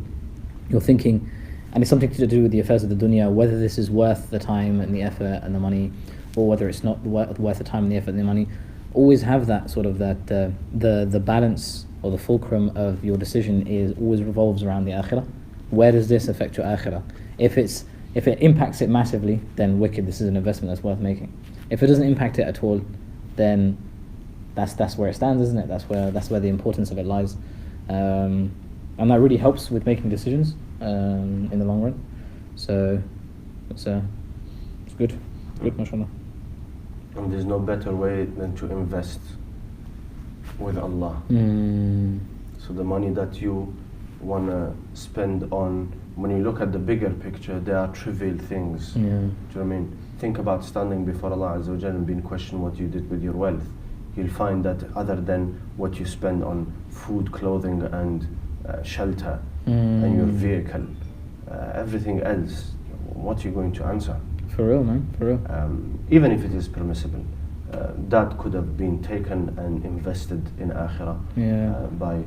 thinking, and it's something to do with the affairs of the dunya, whether this is worth the time and the effort and the money, or whether it's not worth the time and the effort and the money, always have that sort of the balance or the fulcrum of your decision always revolves around the akhirah. Where does this affect your akhirah? If it impacts it massively, then wicked, this is an investment that's worth making. If it doesn't impact it at all, then that's where it stands, isn't it? That's where the importance of it lies, and that really helps with making decisions in the long run. So it's good, mashallah. And there's no better way than to invest with Allah. So the money that you want to spend on, when you look at the bigger picture, they are trivial things. Do you know what I mean? Think about standing before Allah Azza wa Jalla and being questioned what you did with your wealth. You'll find that other than what you spend on food, clothing and shelter and your vehicle, everything else, what are you going to answer? For real, man, for real. Even if it is permissible, that could have been taken and invested in akhirah by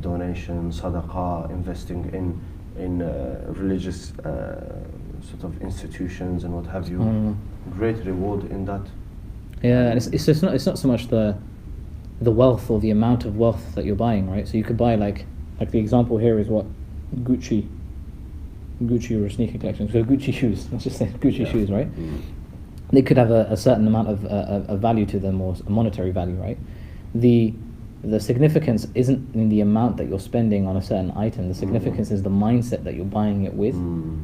donation, sadaqah, investing in religious sort of institutions and what have you. Great reward in that. Yeah, and it's not so much the wealth or the amount of wealth that you're buying, right? So you could buy like the example here is what Gucci or sneaker collections. So Gucci shoes, let's just say Gucci shoes, right? They could have a certain amount of value to them, or a monetary value, right? The significance isn't in the amount that you're spending on a certain item. The significance is the mindset that you're buying it with.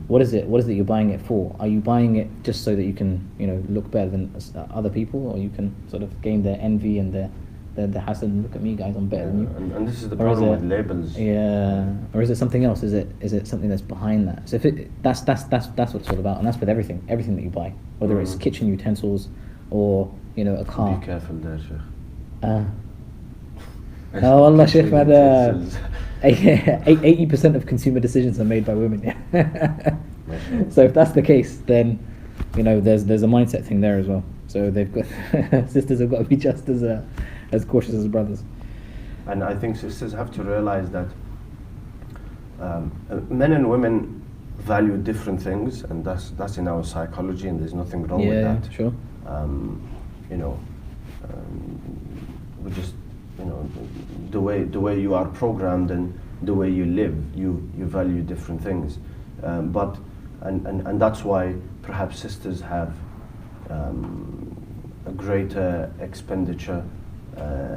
What is it you're buying it for? Are you buying it just so that you can, look better than other people, or you can sort of gain their envy and their hassle? Look at me, guys, I'm better than you. And this is the problem with labels. Yeah, or is it something else? Is it something that's behind that? So if that's what it's all about, and that's with everything that you buy, whether it's kitchen utensils or a car. Be careful there, Sheikh. Oh Allah, Sheikh, man, 80% of consumer decisions are made by women. So if that's the case, then there's a mindset thing there as well. So they've got sisters have got to be just as cautious as brothers. And I think sisters have to realize that men and women value different things, and that's in our psychology, and there's nothing wrong with that. Yeah, sure. We just the way you are programmed and the way you live, you value different things, but that's why perhaps sisters have a greater expenditure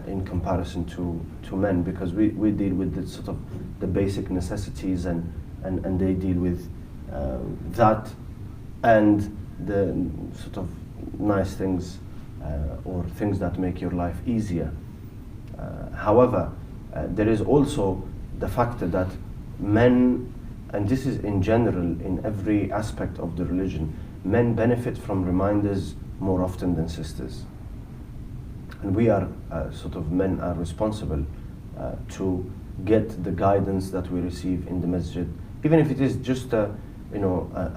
in comparison to men, because we deal with the sort of the basic necessities, and they deal with that and the sort of nice things or things that make your life easier. However, there is also the factor that men, and this is in general in every aspect of the religion, men benefit from reminders more often than sisters. And we are men are responsible to get the guidance that we receive in the masjid, even if it is just a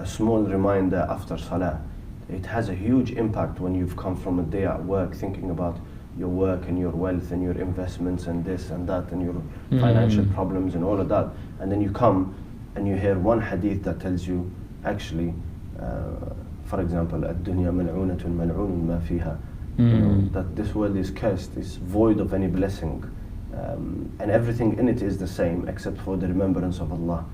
small reminder after Salah. It has a huge impact when you've come from a day at work thinking about your work and your wealth and your investments and this and that and your financial problems and all of that, and then you come and you hear one hadith that tells you, actually, for example, الدنيا ملعونة ملعون ما فيها, that this world is cursed, is void of any blessing, and everything in it is the same except for the remembrance of Allah,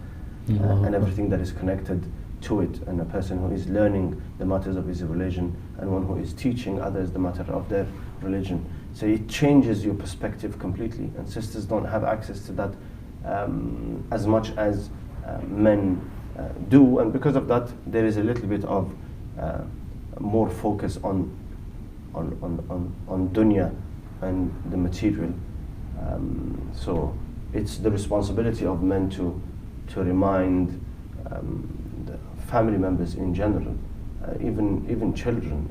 and everything that is connected to it, and a person who is learning the matters of his religion and one who is teaching others the matter of their religion. So it changes your perspective completely, and sisters don't have access to that as much as men do, and because of that there is a little bit of more focus on dunya and the material. So it's the responsibility of men to remind the family members in general, even children,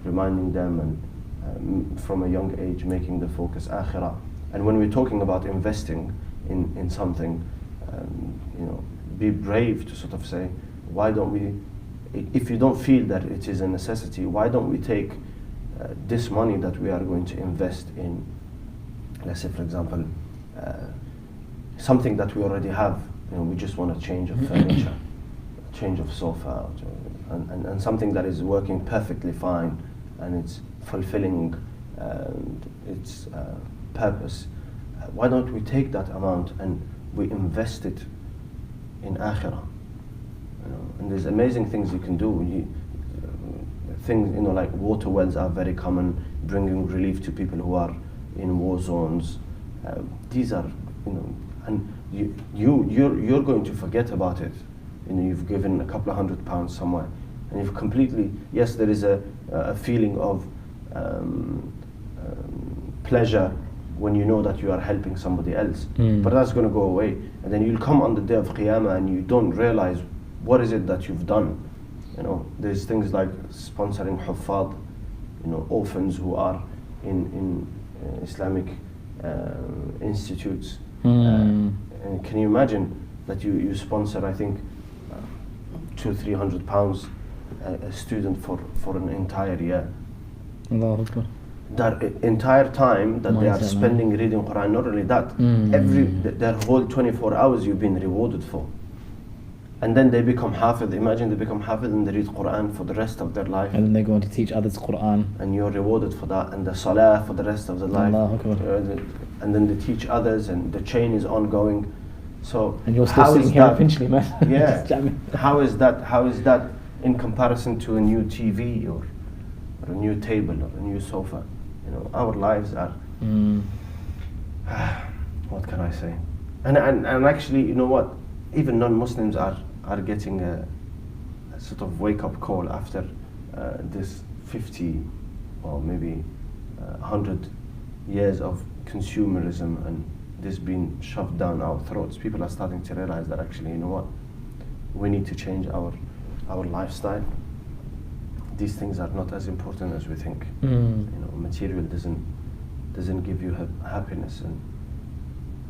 reminding them, and from a young age making the focus akhirah. And when we're talking about investing in something, be brave to sort of say, why don't we, if you don't feel that it is a necessity, why don't we take this money that we are going to invest in, let's say for example, something that we already have, we just want to change of furniture, change of sofa, and something that is working perfectly fine and it's fulfilling its purpose. Why don't we take that amount and we invest it in akhirah? And there's amazing things you can do. Things like water wells are very common, bringing relief to people who are in war zones. These are, and you're going to forget about it. You've given a couple of £100 somewhere, and you've completely, yes, there is a feeling of pleasure when you know that you are helping somebody else, but that's going to go away, and then you'll come on the day of Qiyamah and you don't realize what is it that you've done. There's things like sponsoring Huffaz, orphans who are in Islamic institutes. And can you imagine that you sponsor, I think, £200-300 a student for an entire year. Allahu Akbar. That entire time that they are Mindset, spending reading Quran, not only that, their whole 24 hours you've been rewarded for. And then they become hafid. Imagine they become hafid and they read Quran for the rest of their life. And then they go on to teach others Quran. And you're rewarded for that. And the Salah for the rest of their life. Allahu Akbar. And then they teach others and the chain is ongoing. So And you're still sitting here eventually, man. Yeah. Just jamming. How is that in comparison to a new TV or a new table or a new sofa? You know, our lives are, what can I say? And actually, you know what? Even non-Muslims are getting a sort of wake-up call after this 50 or maybe 100 years of consumerism and this being shoved down our throats. People are starting to realize that actually, you know what? We need to change our lifestyle. These things are not as important as we think. You know, material doesn't give you happiness, and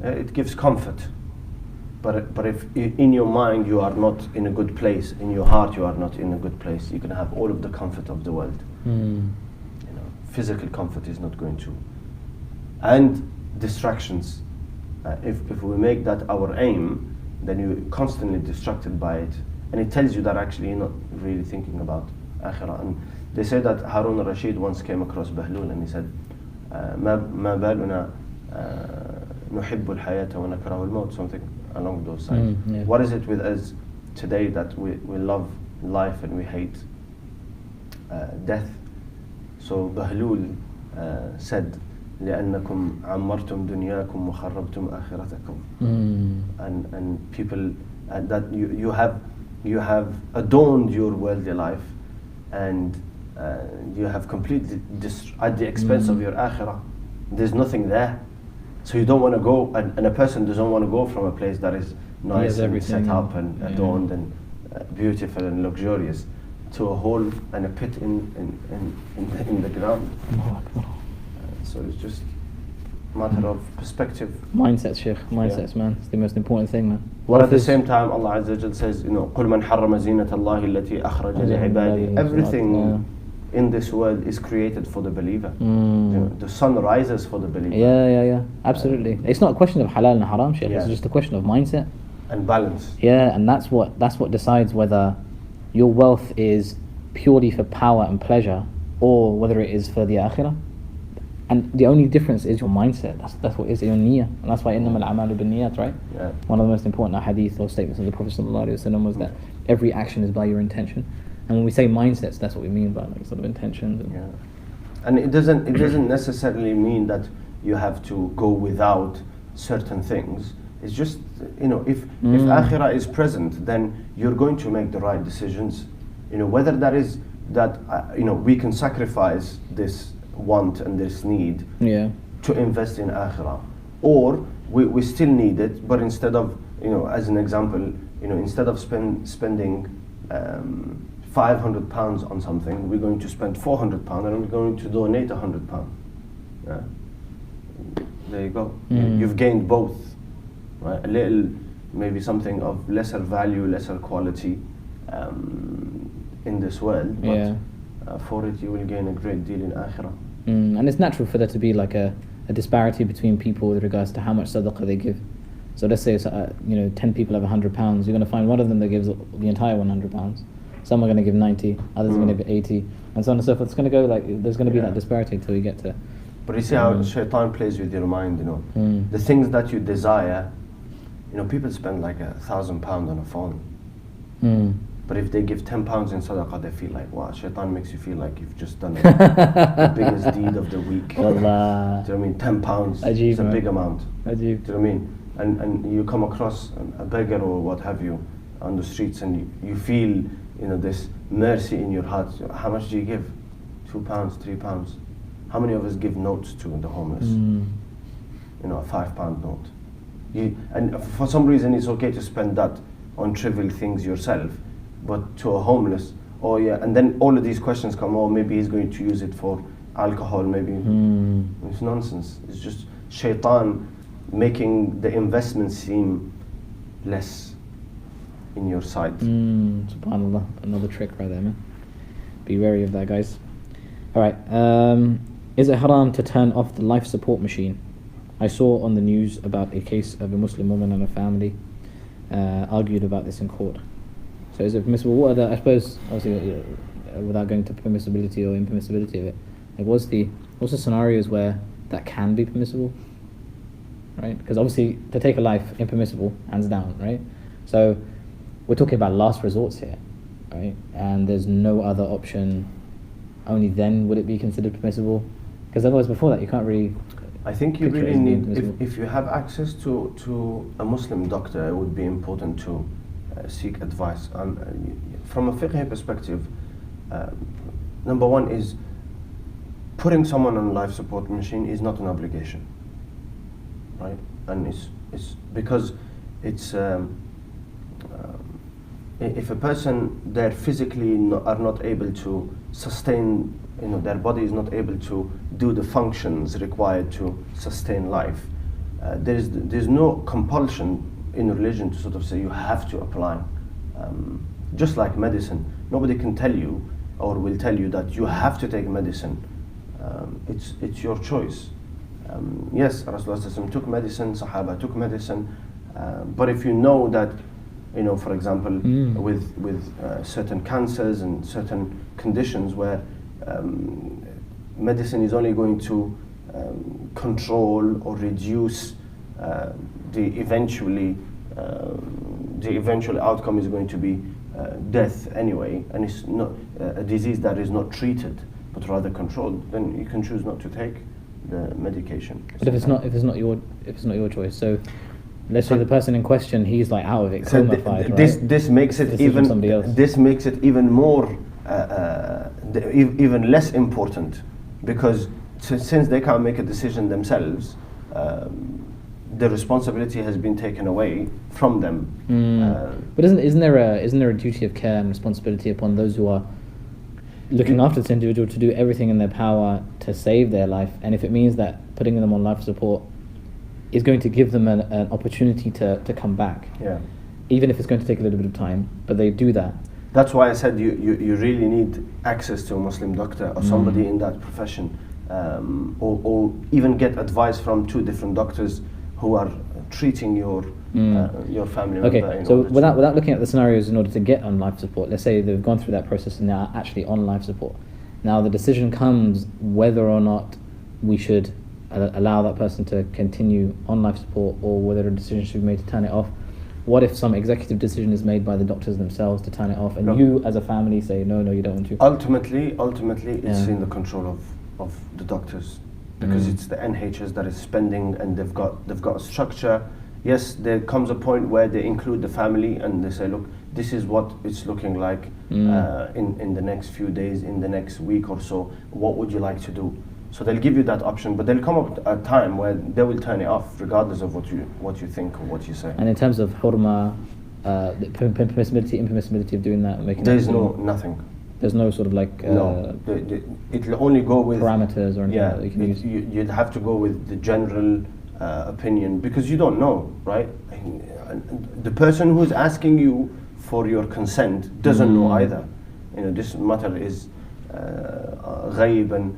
it gives comfort. But if in your mind you are not in a good place, in your heart you are not in a good place, you can have all of the comfort of the world. You know, physical comfort is not going to, and distractions. If we make that our aim, then you're constantly distracted by it, and it tells you that actually you're not really thinking about akhirah. And they say that Harun al-Rashid once came across Bahlul and he said, "Ma baluna nuhibbu al-hayata wa nakrahu al-maut," something along those lines. What is it with us today that we love life and we hate death? So Bahlul said, لأنكم عمرتم دنياكم وخربتم آخرتكم. And people that you have adorned your worldly life and you have completely at the expense of your akhirah. There's nothing there. So you don't want to go, and a person doesn't want to go from a place that is nice and set up and adorned and beautiful and luxurious to a hole and a pit in the ground. So it's just a matter of perspective. Mindsets, Sheikh. Mindsets, man. It's the most important thing, man. But at the same time, Allah Azza wa Jal says, you know, قُلْ مَنْ حَرَّمَ زِينَةَ اللَّهِ الَّتِي أَخْرَجَ لِعِبَادِهِ. Everything in this world is created for the believer. You know, the sun rises for the believer. Yeah. Absolutely. It's not a question of halal and haram, Sheikh. Yeah. It's just a question of mindset. And balance. Yeah, and that's what decides whether your wealth is purely for power and pleasure or whether it is for the akhirah. And the only difference is your mindset. That's what is your niyyah. And that's why إِنَّمَا الْأَعْمَالُ بِالنِّيَّاتِ, right? Yeah. One of the most important hadith or statements of the Prophet ﷺ was that every action is by your intention. And when we say mindsets, that's what we mean by like sort of intentions. And it doesn't necessarily mean that you have to go without certain things. It's just, you know, if akhirah is present, then you're going to make the right decisions. You know, whether that is that you know, we can sacrifice this want and this need to invest in akhirah, or we still need it, but instead of, you know, as an example, you know, instead of spending £500 on something, we're going to spend £400 and we're going to donate £100. Yeah. There you go. You've gained both, right? A little, maybe something of lesser value, lesser quality in this world, but for it you will gain a great deal in akhirah. And it's natural for there to be like a disparity between people with regards to how much sadaqah they give. So let's say you know, 10 people have £100. You're going to find one of them that gives the entire £100. Some are going to give 90, others are going to give 80, and so on and so forth. It's going to go like, there's going to be that disparity until you get to. But you see how shaitan plays with your mind, you know. The things that you desire, you know, people spend like £1,000 on a phone. But if they give £10 in sadaqah, they feel like, wow, shaitan makes you feel like you've just done the biggest deed of the week. Wallah. Do you know what I mean? £10 Ajib, is a big amount. Ajib. Do you know what I mean? And you come across a beggar or what have you on the streets, and you feel, you know, this mercy in your heart. How much do you give? £2, £3? How many of us give notes to the homeless? You know, a £5 note. And for some reason it's okay to spend that on trivial things yourself, but to a homeless, and then all of these questions come, maybe he's going to use it for alcohol, maybe. It's nonsense. It's just shaitan making the investment seem less in your sight. SubhanAllah, another trick right there, man. be wary of that, guys. Alright, is it haram to turn off the life support machine? I saw on the news about a case of a Muslim woman and a family argued about this in court. So is it permissible? What are the, I suppose, obviously, without going to permissibility or impermissibility of it, like what's the scenarios where that can be permissible? Right? Because obviously, to take a life, impermissible, hands down, right? So we're talking about last resorts here, right? And there's no other option. Only then would it be considered permissible? Because otherwise, before that, you can't really. I think you picture it really as being need, permissible. if you have access to a Muslim doctor, it would be important to seek advice. From a fiqh perspective, number one is putting someone on a life support machine is not an obligation, right? And it's because it's if a person they're physically are not able to sustain, their body is not able to do the functions required to sustain life. There's no compulsion in religion to sort of say you have to apply. Just like medicine, nobody can tell you or will tell you that you have to take medicine. It's your choice. Yes, Rasulullah took medicine, Sahaba took medicine, but if you know that, for example, with certain cancers and certain conditions where medicine is only going to control or reduce the eventual outcome is going to be death anyway, and it's not a disease that is not treated but rather controlled, then you can choose not to take the medication. But if it's not your choice, so let's say the person in question, he's like out of it, So comatized, right? this makes it Decision from somebody else. this makes it even more even less important, because since they can't make a decision themselves, the responsibility has been taken away from them. But isn't there a duty of care and responsibility upon those who are looking after this individual to do everything in their power to save their life? And if it means that putting them on life support is going to give them an opportunity to come back, even if it's going to take a little bit of time, but they do that. That's why I said you really need access to a Muslim doctor or somebody in that profession, or even get advice from 2 different doctors who are treating your family member. Okay, so without looking at the scenarios in order to get on life support, let's say they've gone through that process and now are actually on life support. Now the decision comes whether or not we should allow that person to continue on life support, or whether a decision should be made to turn it off. What if some executive decision is made by the doctors themselves to turn it off, and you as a family say no, you don't want to? Ultimately, it's in the control of the doctors, because it's the NHS that is spending, and they've got a structure. Yes, there comes a point where they include the family and they say, look, this is what it's looking like in the next few days, in the next week or so. What would you like to do? So they'll give you that option, but there'll come up a time where they will turn it off, regardless of what you think or what you say. And in terms of hurma, the permissibility, impermissibility of doing that, there's nothing. There's no sort of like it'll only go with parameters or anything that you can use. You'd have to go with the general opinion, because you don't know, right? The person who's asking you for your consent doesn't know either. This matter is ghaib, and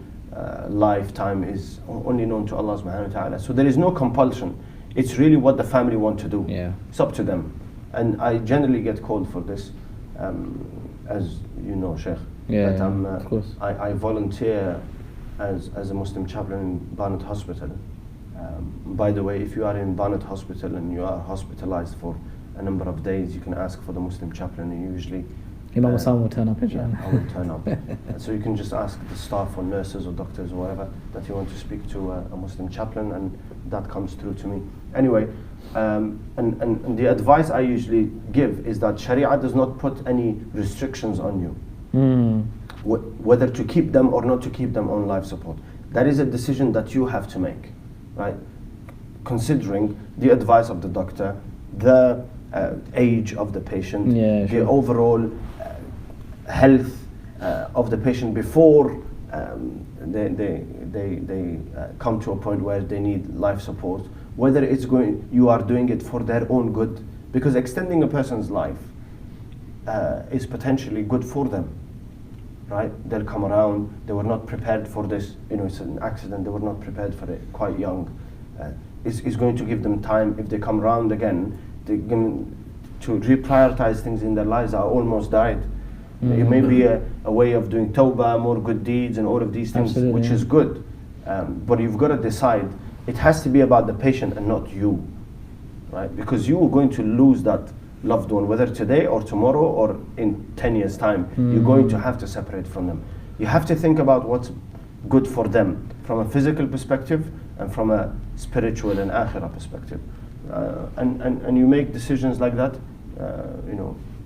lifetime is only known to Allah subhanahu wa ta'ala. So there is no compulsion. It's really what the family want to do. It's up to them. And I generally get called for this, as you know, Sheikh. Of course. I volunteer as a Muslim chaplain in Barnet Hospital. By the way, if you are in Barnet Hospital and you are hospitalized for a number of days, you can ask for the Muslim chaplain, and usually Imam will turn up, inshallah. I will turn up. So you can just ask the staff or nurses or doctors or whatever that you want to speak to a Muslim chaplain, and that comes through to me. Anyway, and the advice I usually give is that Sharia does not put any restrictions on you, whether to keep them or not to keep them on life support. That is a decision that you have to make, right? Considering the advice of the doctor, the age of the patient, the overall health of the patient before they come to a point where they need life support, whether you are doing it for their own good, because extending a person's life is potentially good for them. right? They'll come around. They were not prepared for this. It's an accident. They were not prepared for it. Quite young. It's going to give them time. If they come around again, they're going to reprioritize things in their lives that are almost died. It may be a way of doing tawbah, more good deeds, and all of these things, Absolutely, which is good. But you've got to decide. It has to be about the patient and not you, right? Because you are going to lose that loved one, whether today or tomorrow or in 10 years' time. You're going to have to separate from them. You have to think about what's good for them from a physical perspective and from a spiritual and akhirah perspective. And you make decisions like that,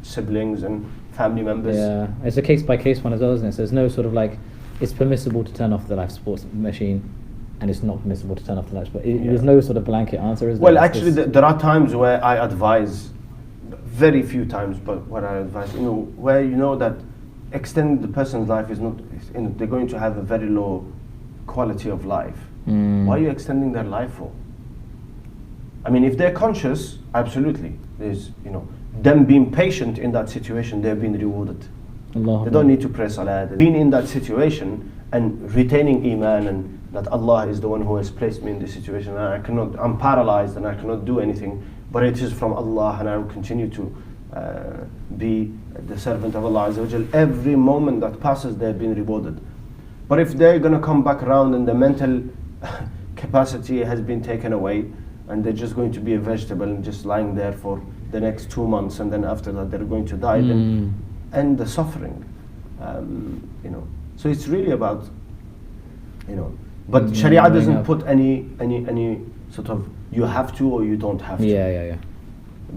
siblings and family members. Yeah, it's a case by case one as well, isn't it? So there's no sort of like, it's permissible to turn off the life support machine, and it's not permissible to turn off the life support. There's no sort of blanket answer, is there? Well, actually, there are times where I advise, very few times, but where I advise, where that extending the person's life is not, they're going to have a very low quality of life. Why are you extending their life for? I mean, if they're conscious, absolutely. There's, them being patient in that situation, they're being rewarded. Allah. They don't need to pray salah. Being in that situation and retaining iman and that Allah is the one who has placed me in this situation, and I'm paralyzed and I cannot do anything, but it is from Allah, and I will continue to be the servant of Allah Azza wa Jal. Every moment that passes, they're being rewarded. But if they're going to come back around and the mental capacity has been taken away, and they're just going to be a vegetable and just lying there for the next 2 months, and then after that they're going to die, then end the suffering. So it's really about, but Sharia doesn't put any sort of you have to or you don't have to. Yeah.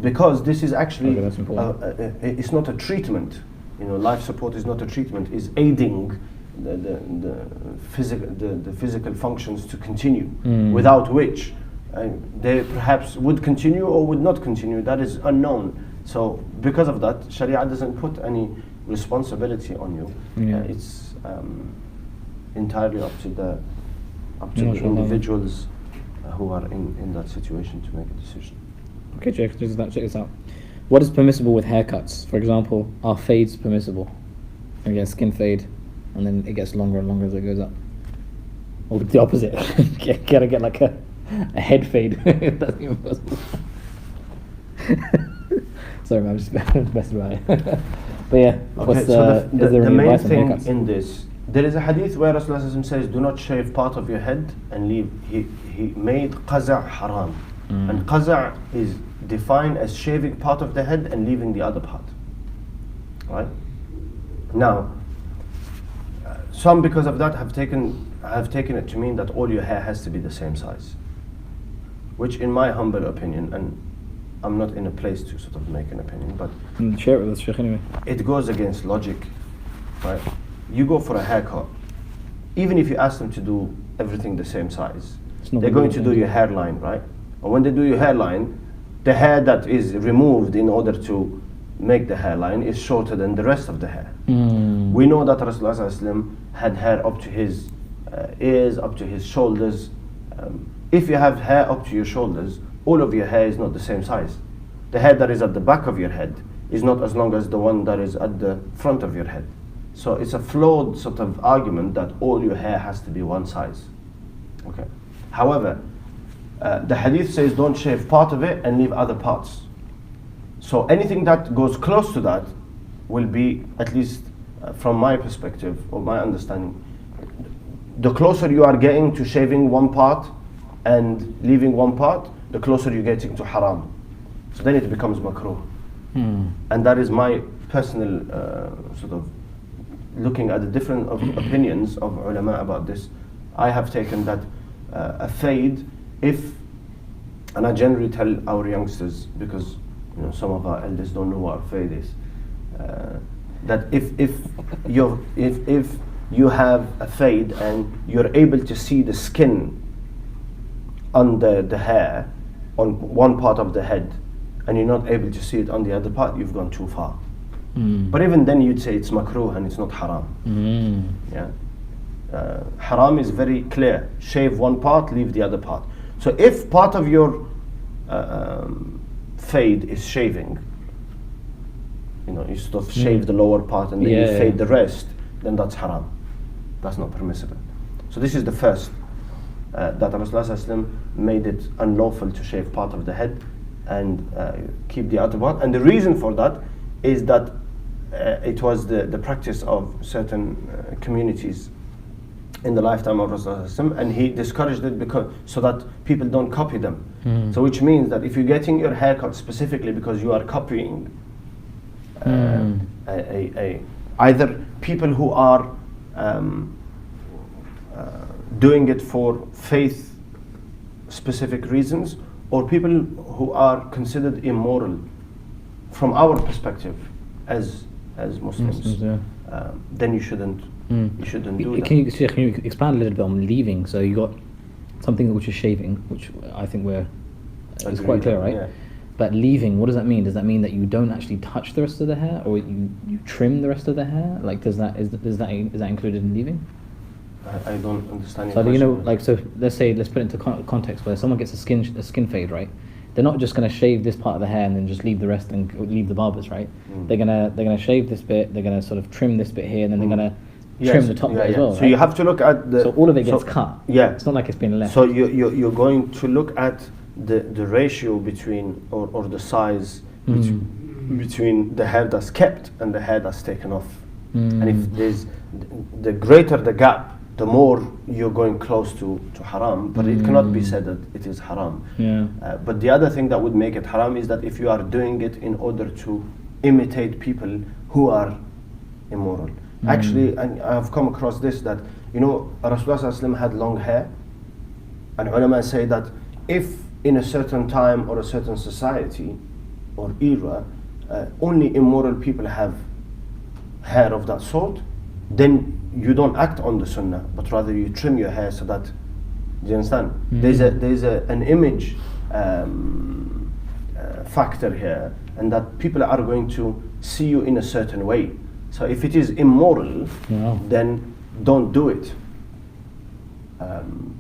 Because this is actually, that's important. it's not a treatment. Life support is not a treatment. It's aiding the physical functions to continue, without which they perhaps would continue or would not continue. That is unknown. So because of that, Sharia doesn't put any responsibility on you. Yeah. It's entirely up to the individuals who are in that situation to make a decision. Okay, check this out. What is permissible with haircuts? For example, are fades permissible? You get a skin fade, and then it gets longer and longer as it goes up. Or the opposite. Gotta get like a head fade. That's even possible. Sorry, man, I'm just messing about it. But yeah, Okay, so the main thing haircuts? in this, there is a hadith where Rasulullah says, do not shave part of your head and leave. He made qaza' haram. And qaza' is defined as shaving part of the head and leaving the other part. Right? Now, some because of that have taken it to mean that all your hair has to be the same size. Which in my humble opinion, and I'm not in a place to sort of make an opinion, but Share it with us, Sheikh, anyway. it goes against logic, right? You go for a haircut, even if you ask them to do everything the same size, not they're gonna going do to do your hairline, right? And when they do your hairline, the hair that is removed in order to make the hairline is shorter than the rest of the hair. We know that Rasulullah ﷺ had hair up to his ears, up to his shoulders. If you have hair up to your shoulders, all of your hair is not the same size. The hair that is at the back of your head is not as long as the one that is at the front of your head. So it's a flawed sort of argument that all your hair has to be one size. Okay. However, the hadith says don't shave part of it and leave other parts. So anything that goes close to that will be, at least from my perspective or my understanding, the closer you are getting to shaving one part and leaving one part, the closer you're getting to haram. So then it becomes makruh. And that is my personal sort of looking at the different opinions of ulama about this. I have taken that a fade, and I generally tell our youngsters, because some of our elders don't know what a fade is, that if you have a fade and you're able to see the skin under the hair on one part of the head and you're not able to see it on the other part, you've gone too far. But even then you'd say it's makruh and it's not haram. Yeah. Haram is very clear. Shave one part, leave the other part. So if part of your fade is shaving, you sort of shave the lower part and then you fade the rest, then that's haram. That's not permissible. So this is the first, that Rasulullah made it unlawful to shave part of the head and keep the other part. And the reason for that is that it was the practice of certain communities in the lifetime of Rasulullah, and he discouraged it so that people don't copy them. So which means that if you're getting your haircut specifically because you are copying either people who are doing it for faith specific reasons, or people who are considered immoral from our perspective as Muslims, then you shouldn't do that. Can you expand a little bit on leaving? So you got something which is shaving, which I think it's quite clear, right? Yeah. But leaving, what does that mean? Does that mean that you don't actually touch the rest of the hair, or you trim the rest of the hair? Like, is that included in leaving? I don't understand. So you know, like, so let's put it into context where someone gets a skin fade, right? They're not just going to shave this part of the hair and then just leave the rest and leave the barbers, right? They're gonna shave this bit. They're gonna sort of trim this bit here, and then they're gonna trim the top bit as well. So right? you have to look at so all of it gets cut. Yeah, it's not like it's been left. So you're going to look at the ratio between or the size between the hair that's kept and the hair that's taken off. And if there's the greater the gap, the more you're going close to haram. But it cannot be said that it is haram. But the other thing that would make it haram is that if you are doing it in order to imitate people who are immoral. Actually, and I've come across this, that Rasulullah had long hair, and ulama say that if in a certain time or a certain society or era only immoral people have hair of that sort, then you don't act on the sunnah, but rather you trim your hair so that, do you understand? There's an image factor here, and that people are going to see you in a certain way. So if it is immoral, then don't do it. And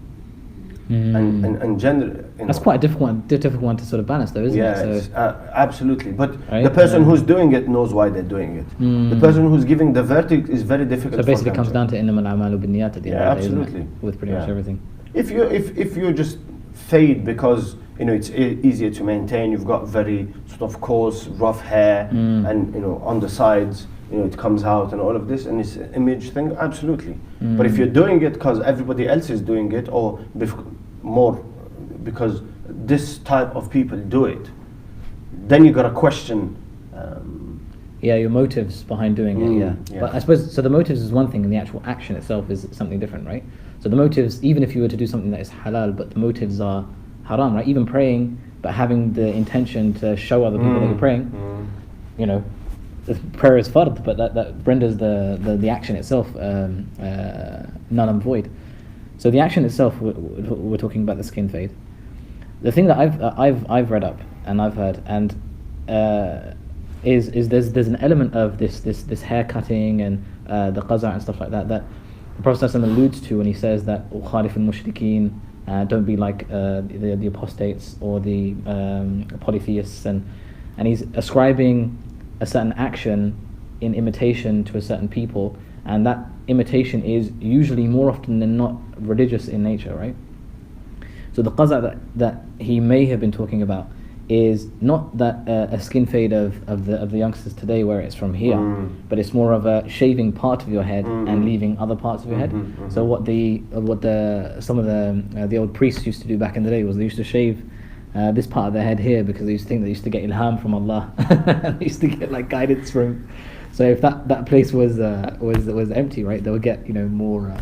gender. That's quite a difficult one to sort of balance, though, isn't it? So, absolutely. But the person who's doing it knows why they're doing it. The person who's giving the verdict is very difficult. So basically, it comes down to innamal a'malu binniyat at the end of the day, absolutely. isn't it? With pretty much everything. If you just fade because it's easier to maintain, you've got very sort of coarse, rough hair, and on the sides, it comes out and all of this, and it's an image thing, absolutely. But if you're doing it because everybody else is doing it, or more because this type of people do it, then you got to question. Your motives behind doing it. But I suppose so. The motives is one thing, and the actual action itself is something different, right? So the motives, even if you were to do something that is halal, but the motives are haram, right? Even praying, but having the intention to show other people that you're praying, the prayer is fard, but that renders the action itself null and void. So the action itself, we're talking about the skin fade. The thing that I've read up and I've heard, and is there's an element of this hair cutting and the qaza and stuff like that the Prophet ﷺ alludes to when he says that khalif al-mushrikeen, don't be like the apostates or the polytheists, and he's ascribing a certain action in imitation to a certain people, and that imitation is usually more often than not religious in nature, right? So the qaza that he may have been talking about is not that a skin fade of the youngsters today where it's from here, but it's more of a shaving part of your head and leaving other parts of your head. So what some of the old priests used to do back in the day was they used to shave this part of their head here, because they used to think they used to get ilham from Allah. They used to get like guidance from. So if that place was empty, right, they would get more.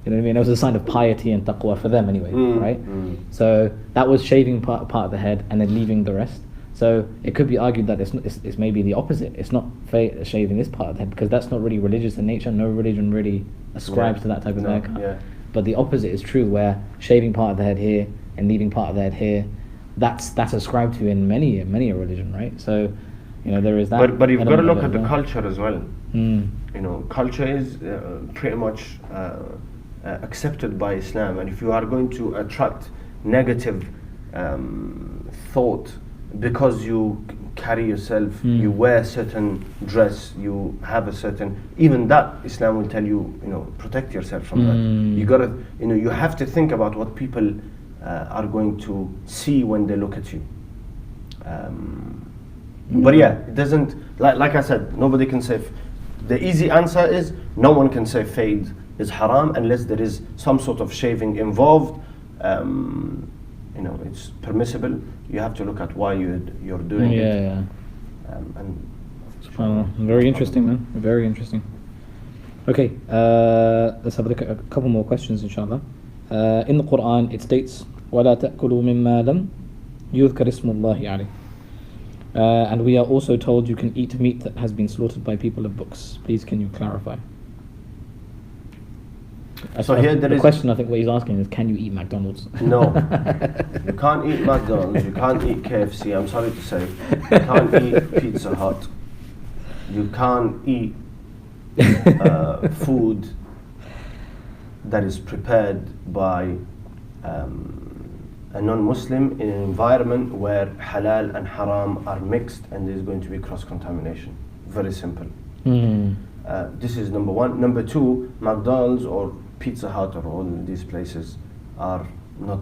You know what I mean? It was a sign of piety and taqwa for them anyway, right? So that was shaving part of the head and then leaving the rest. So it could be argued that it's maybe the opposite. It's not shaving this part of the head, because that's not really religious in nature. No religion really ascribes to that type of haircut. But the opposite is true, where shaving part of the head here and leaving part of the head here, that's ascribed to in many a religion, right? So there is that. But you've got to look at the culture as well. Culture is pretty much accepted by Islam, and if you are going to attract negative thought because you carry yourself, you wear certain dress, you have a certain, even that Islam will tell you, protect yourself from that. You gotta, you have to think about what people are going to see when they look at you. But yeah, it doesn't, like I said, nobody can say, the easy answer is no one can say fade is haram unless there is some sort of shaving involved. It's permissible. You have to look at why you're doing it. Yeah. And very interesting, man. Very interesting. Okay, let's have a look at a couple more questions, inshallah. In the Quran, it states, وَلَا تَأْكُلُوا مِمَّا لَمْ يُذْكَرِ اسْمُ اللَّهِ عَلَيْهِ. And we are also told you can eat meat that has been slaughtered by people of books. Please, can you clarify? So here there the is question. I think what he's asking is, can you eat McDonald's? No, you can't eat McDonald's. You can't eat KFC. I'm sorry to say, you can't eat Pizza Hut. You can't eat food that is prepared by a non-Muslim in an environment where halal and haram are mixed and there's going to be cross-contamination. Very simple. This is number one. Number two, McDonald's or Pizza Hut or all these places are not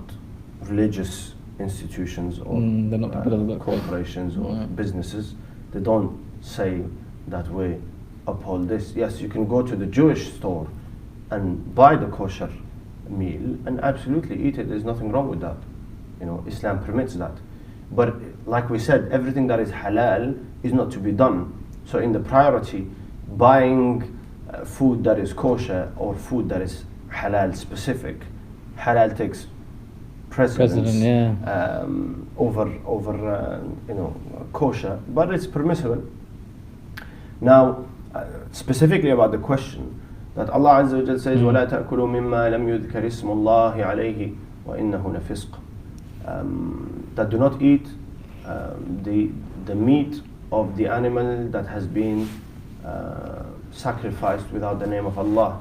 religious institutions or they're not people of the book, corporations or businesses. They don't say that we uphold this. Yes, you can go to the Jewish store and buy the kosher meal and absolutely eat it. There's nothing wrong with that. Islam permits that. But like we said, everything that is halal is not to be done. So in the priority, buying food that is kosher or food that is halal specific, halal takes precedence over kosher, but it's permissible. Now, specifically about the question that Allah Azza wa Jal says, وَلَا تَأْكُلُوا مِمَّا لَمْ يُذْكَرِ اسْمُ اللَّهِ عَلَيْهِ وَإِنَّهُ لَفِسْقٌ. That do not eat the meat of the animal that has been sacrificed without the name of Allah.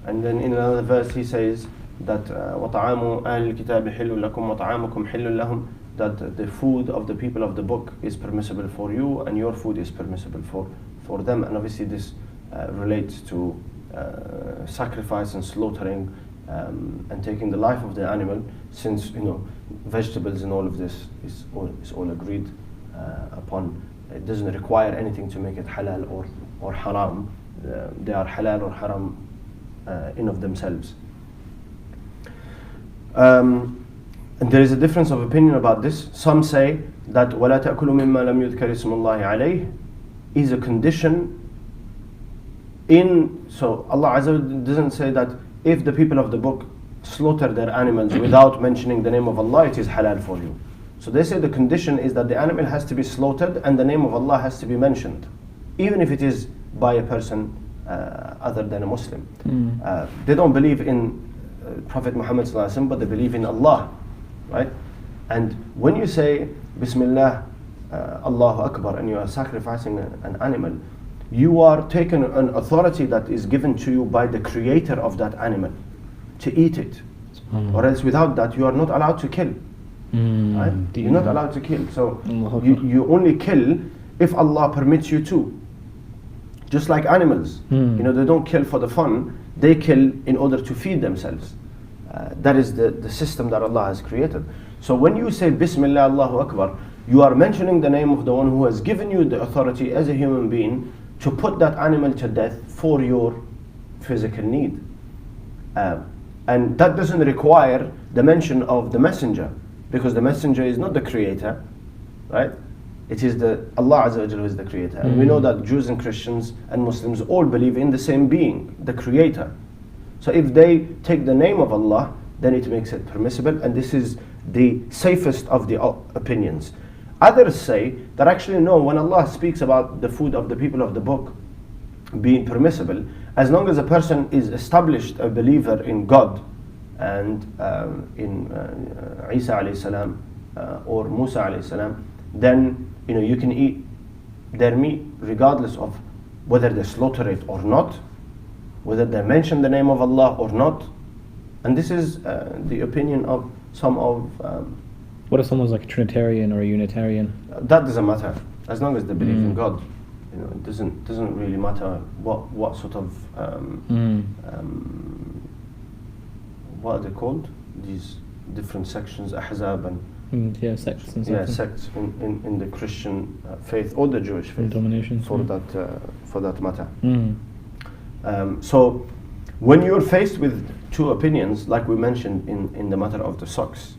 And then in another verse he says that وَطَعَامُ أَهْلِ الْكِتَابِ حِلٌّ لَكُمْ وَطَعَامُكُمْ حِلٌّ لَهُمْ, that the food of the people of the book is permissible for you and your food is permissible for them. And obviously this relates to sacrifice and slaughtering and taking the life of the animal, since vegetables and all of this is all agreed upon. It doesn't require anything to make it halal or haram. They are halal or haram in of themselves. And there is a difference of opinion about this. Some say that وَلَا تَأْكُلُوا مِمَّا لَمْ يُذْكَرِ اسْمُ اللَّهِ عَلَيْهِ is a condition so Allah Azza wa Jalla doesn't say that if the people of the book slaughter their animals without mentioning the name of Allah, it is halal for you. So they say the condition is that the animal has to be slaughtered and the name of Allah has to be mentioned, even if it is by a person other than a Muslim. They don't believe in Prophet Muhammad sallallahu alaihi wasallam, but they believe in Allah, right? And when you say Bismillah, Allahu Akbar, and you are sacrificing an animal, you are taking an authority that is given to you by the creator of that animal to eat it. Or else without that you are not allowed to kill. Right? You're not allowed to kill. So you only kill if Allah permits you to. Just like animals. They don't kill for the fun, they kill in order to feed themselves. That is the system that Allah has created. So when you say Bismillah Allahu Akbar, you are mentioning the name of the one who has given you the authority as a human being to put that animal to death for your physical need. And that doesn't require the mention of the messenger, because the messenger is not the creator, right? It is Allah Azza wa Jalla who is the creator. And we know that Jews and Christians and Muslims all believe in the same being, the creator. So if they take the name of Allah, then it makes it permissible, and this is the safest of the opinions. Others say that actually no, when Allah speaks about the food of the people of the book being permissible, as long as a person is established a believer in God and in Isa alayhi salam or Musa alayhi salam, then you can eat their meat regardless of whether they slaughter it or not, whether they mention the name of Allah or not. And this is the opinion of some of what if someone's like a Trinitarian or a Unitarian? That doesn't matter. As long as they believe in God, you know, it doesn't really matter what sort of what are they called? These different sections, ahzab and yeah, sects and yeah, stuff. sects in the Christian faith or the Jewish faith, Dominations, for that matter. Mm. So when you're faced with two opinions, like we mentioned in the matter of the socks,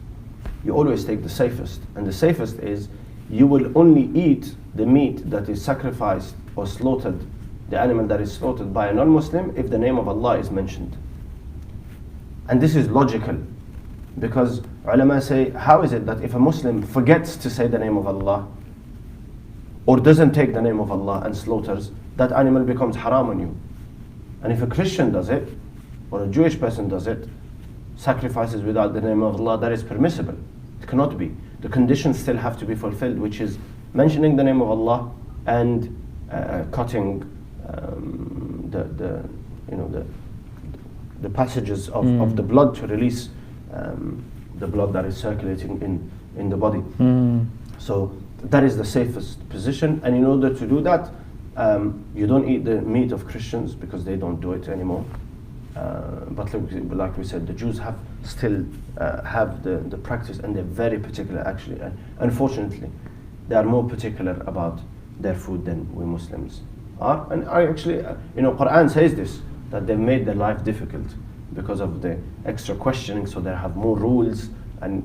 you always take the safest, and the safest is you will only eat the meat that is sacrificed or slaughtered, the animal that is slaughtered by a non-Muslim, if the name of Allah is mentioned. And this is logical, because ulama say, how is it that if a Muslim forgets to say the name of Allah or doesn't take the name of Allah and slaughters, that animal becomes haram on you? And if a Christian does it or a Jewish person does it, sacrifices without the name of Allah, that is permissible. It cannot be. The conditions still have to be fulfilled, which is mentioning the name of Allah and cutting the passages of the blood to release the blood that is circulating in the body. So that is the safest position, and in order to do that, you don't eat the meat of Christians because they don't do it anymore. But like we said, the Jews still have the practice, and they're very particular actually. And unfortunately, they are more particular about their food than we Muslims are. And I actually, Quran says this, that they've made their life difficult because of the extra questioning, so they have more rules and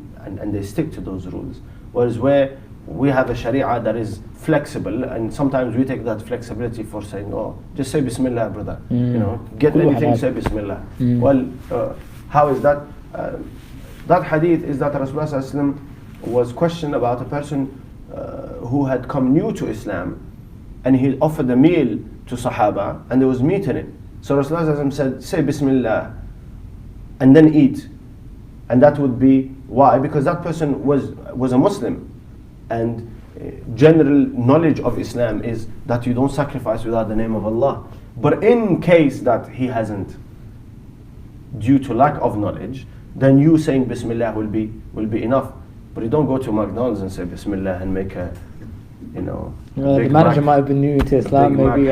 they stick to those rules. Whereas where we have a sharia that is flexible, and sometimes we take that flexibility for saying, oh, just say Bismillah, brother. Get anything, say Bismillah. Well, how is that? That hadith is that Rasulullah was questioned about a person who had come new to Islam, and he offered a meal to Sahaba, and there was meat in it. So Rasulullah said, say Bismillah, and then eat. And that would be, why? Because that person was a Muslim. And general knowledge of Islam is that you don't sacrifice without the name of Allah. But in case that he hasn't, due to lack of knowledge, then you saying Bismillah will be enough. But you don't go to McDonald's and say Bismillah and make a, well, the manager might have been new to Islam, maybe.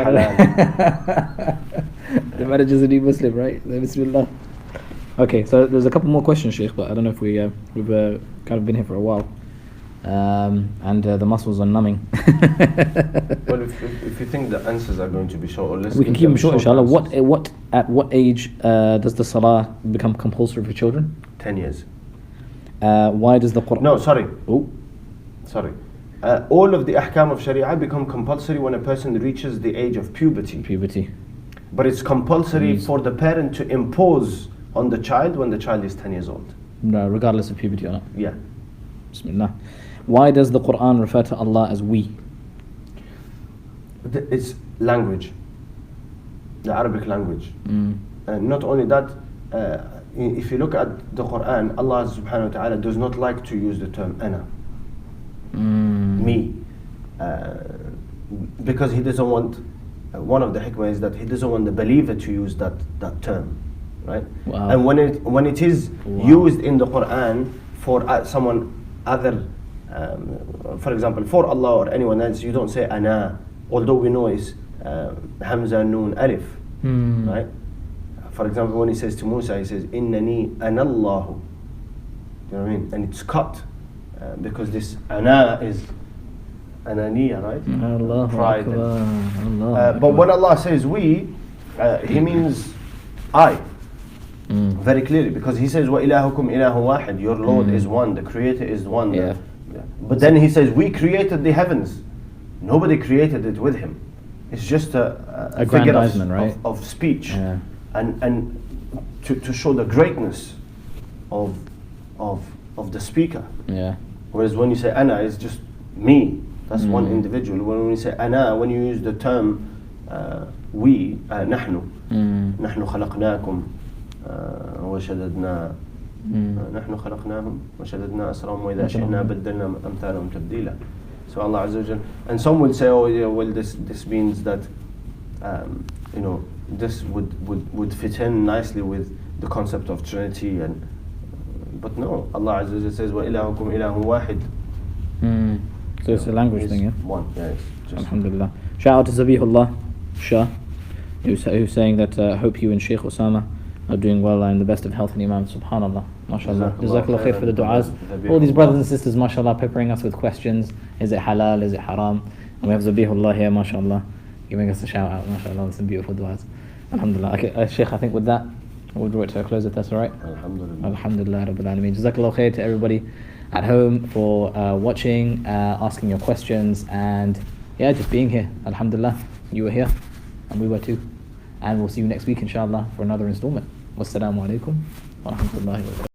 The manager's a new Muslim, right? Bismillah. Okay, so there's a couple more questions, Sheikh, but I don't know if we've kind of been here for a while. And the muscles are numbing. Well, if you think the answers are going to be short, or let's we can keep them short, inshallah. At what age does the Salah become compulsory for children? 10 years. Why does the Quran... No, sorry. All of the ahkam of Sharia become compulsory when a person reaches the age of puberty. But it's compulsory for the parent to impose on the child when the child is 10 years old. No, regardless of puberty or not. Yeah. Bismillah. Why does the Quran refer to Allah as we? It's language, the Arabic language. And not only that, if you look at the Quran, Allah subhanahu wa ta'ala does not like to use the term ana, me, because he doesn't want, one of the hikmah is that he doesn't want the believer to use that term, right? Wow. And when it is used in the Quran for someone other, for example, for Allah or anyone else, you don't say ana, although we know it's Hamza, Noon, Alif, right? For example, when he says to Musa, he says, Innani anallahu. You know what I mean? And it's cut because this ana is ananiya, right? Allah pride. Allah But when Allah says we, he means I. Very clearly, because he says, وَإِلَهُكُمْ إِلَهُ وَاحِدٌ. Your Lord is one, the Creator is one. Yeah. But then he says, we created the heavens. Nobody created it with him. It's just a figure of speech. Yeah. And to show the greatness of the speaker. Yeah. Whereas when you say ana, it's just me. That's one individual. When you say ana, when you use the term we, نحن خلقناكم وشددنا نحن خلقناهم وشددنا أسرهم وإذا شئنا بدلنا أمثالهم تبديلا. So Allah Azza wa Jal, and some will say, oh yeah, well this means that this would fit in nicely with the concept of Trinity, but no, Allah Azza wa Jal says وَإِلَهُكُمْ إِلَهٌ وَاحِدٌ. So it's a language thing, yeah? One, yeah, it's just Alhamdulillah. Shout out to Zabihullah Shah, who's saying that hope you and Sheikh Osama are doing well and in the best of health and Imam. Subhanallah. MashaAllah. Jazakallah khair for the du'as. All these brothers and sisters, mashallah, peppering us with questions. Is it halal? Is it haram? And we have Zabihullah here, mashallah, giving us a shout out, mashallah, with some beautiful du'as. Alhamdulillah. Okay, Sheikh, I think with that, we'll draw it to a close if that's alright. Alhamdulillah. Alhamdulillah Rabbil Alameen. Jazakallah khair to everybody at home for watching, asking your questions, and yeah, just being here. Alhamdulillah, you were here, and we were too. And we'll see you next week, inshallah, for another installment. Wassalamu alaikum wa rahmatullahi wa barakatuh.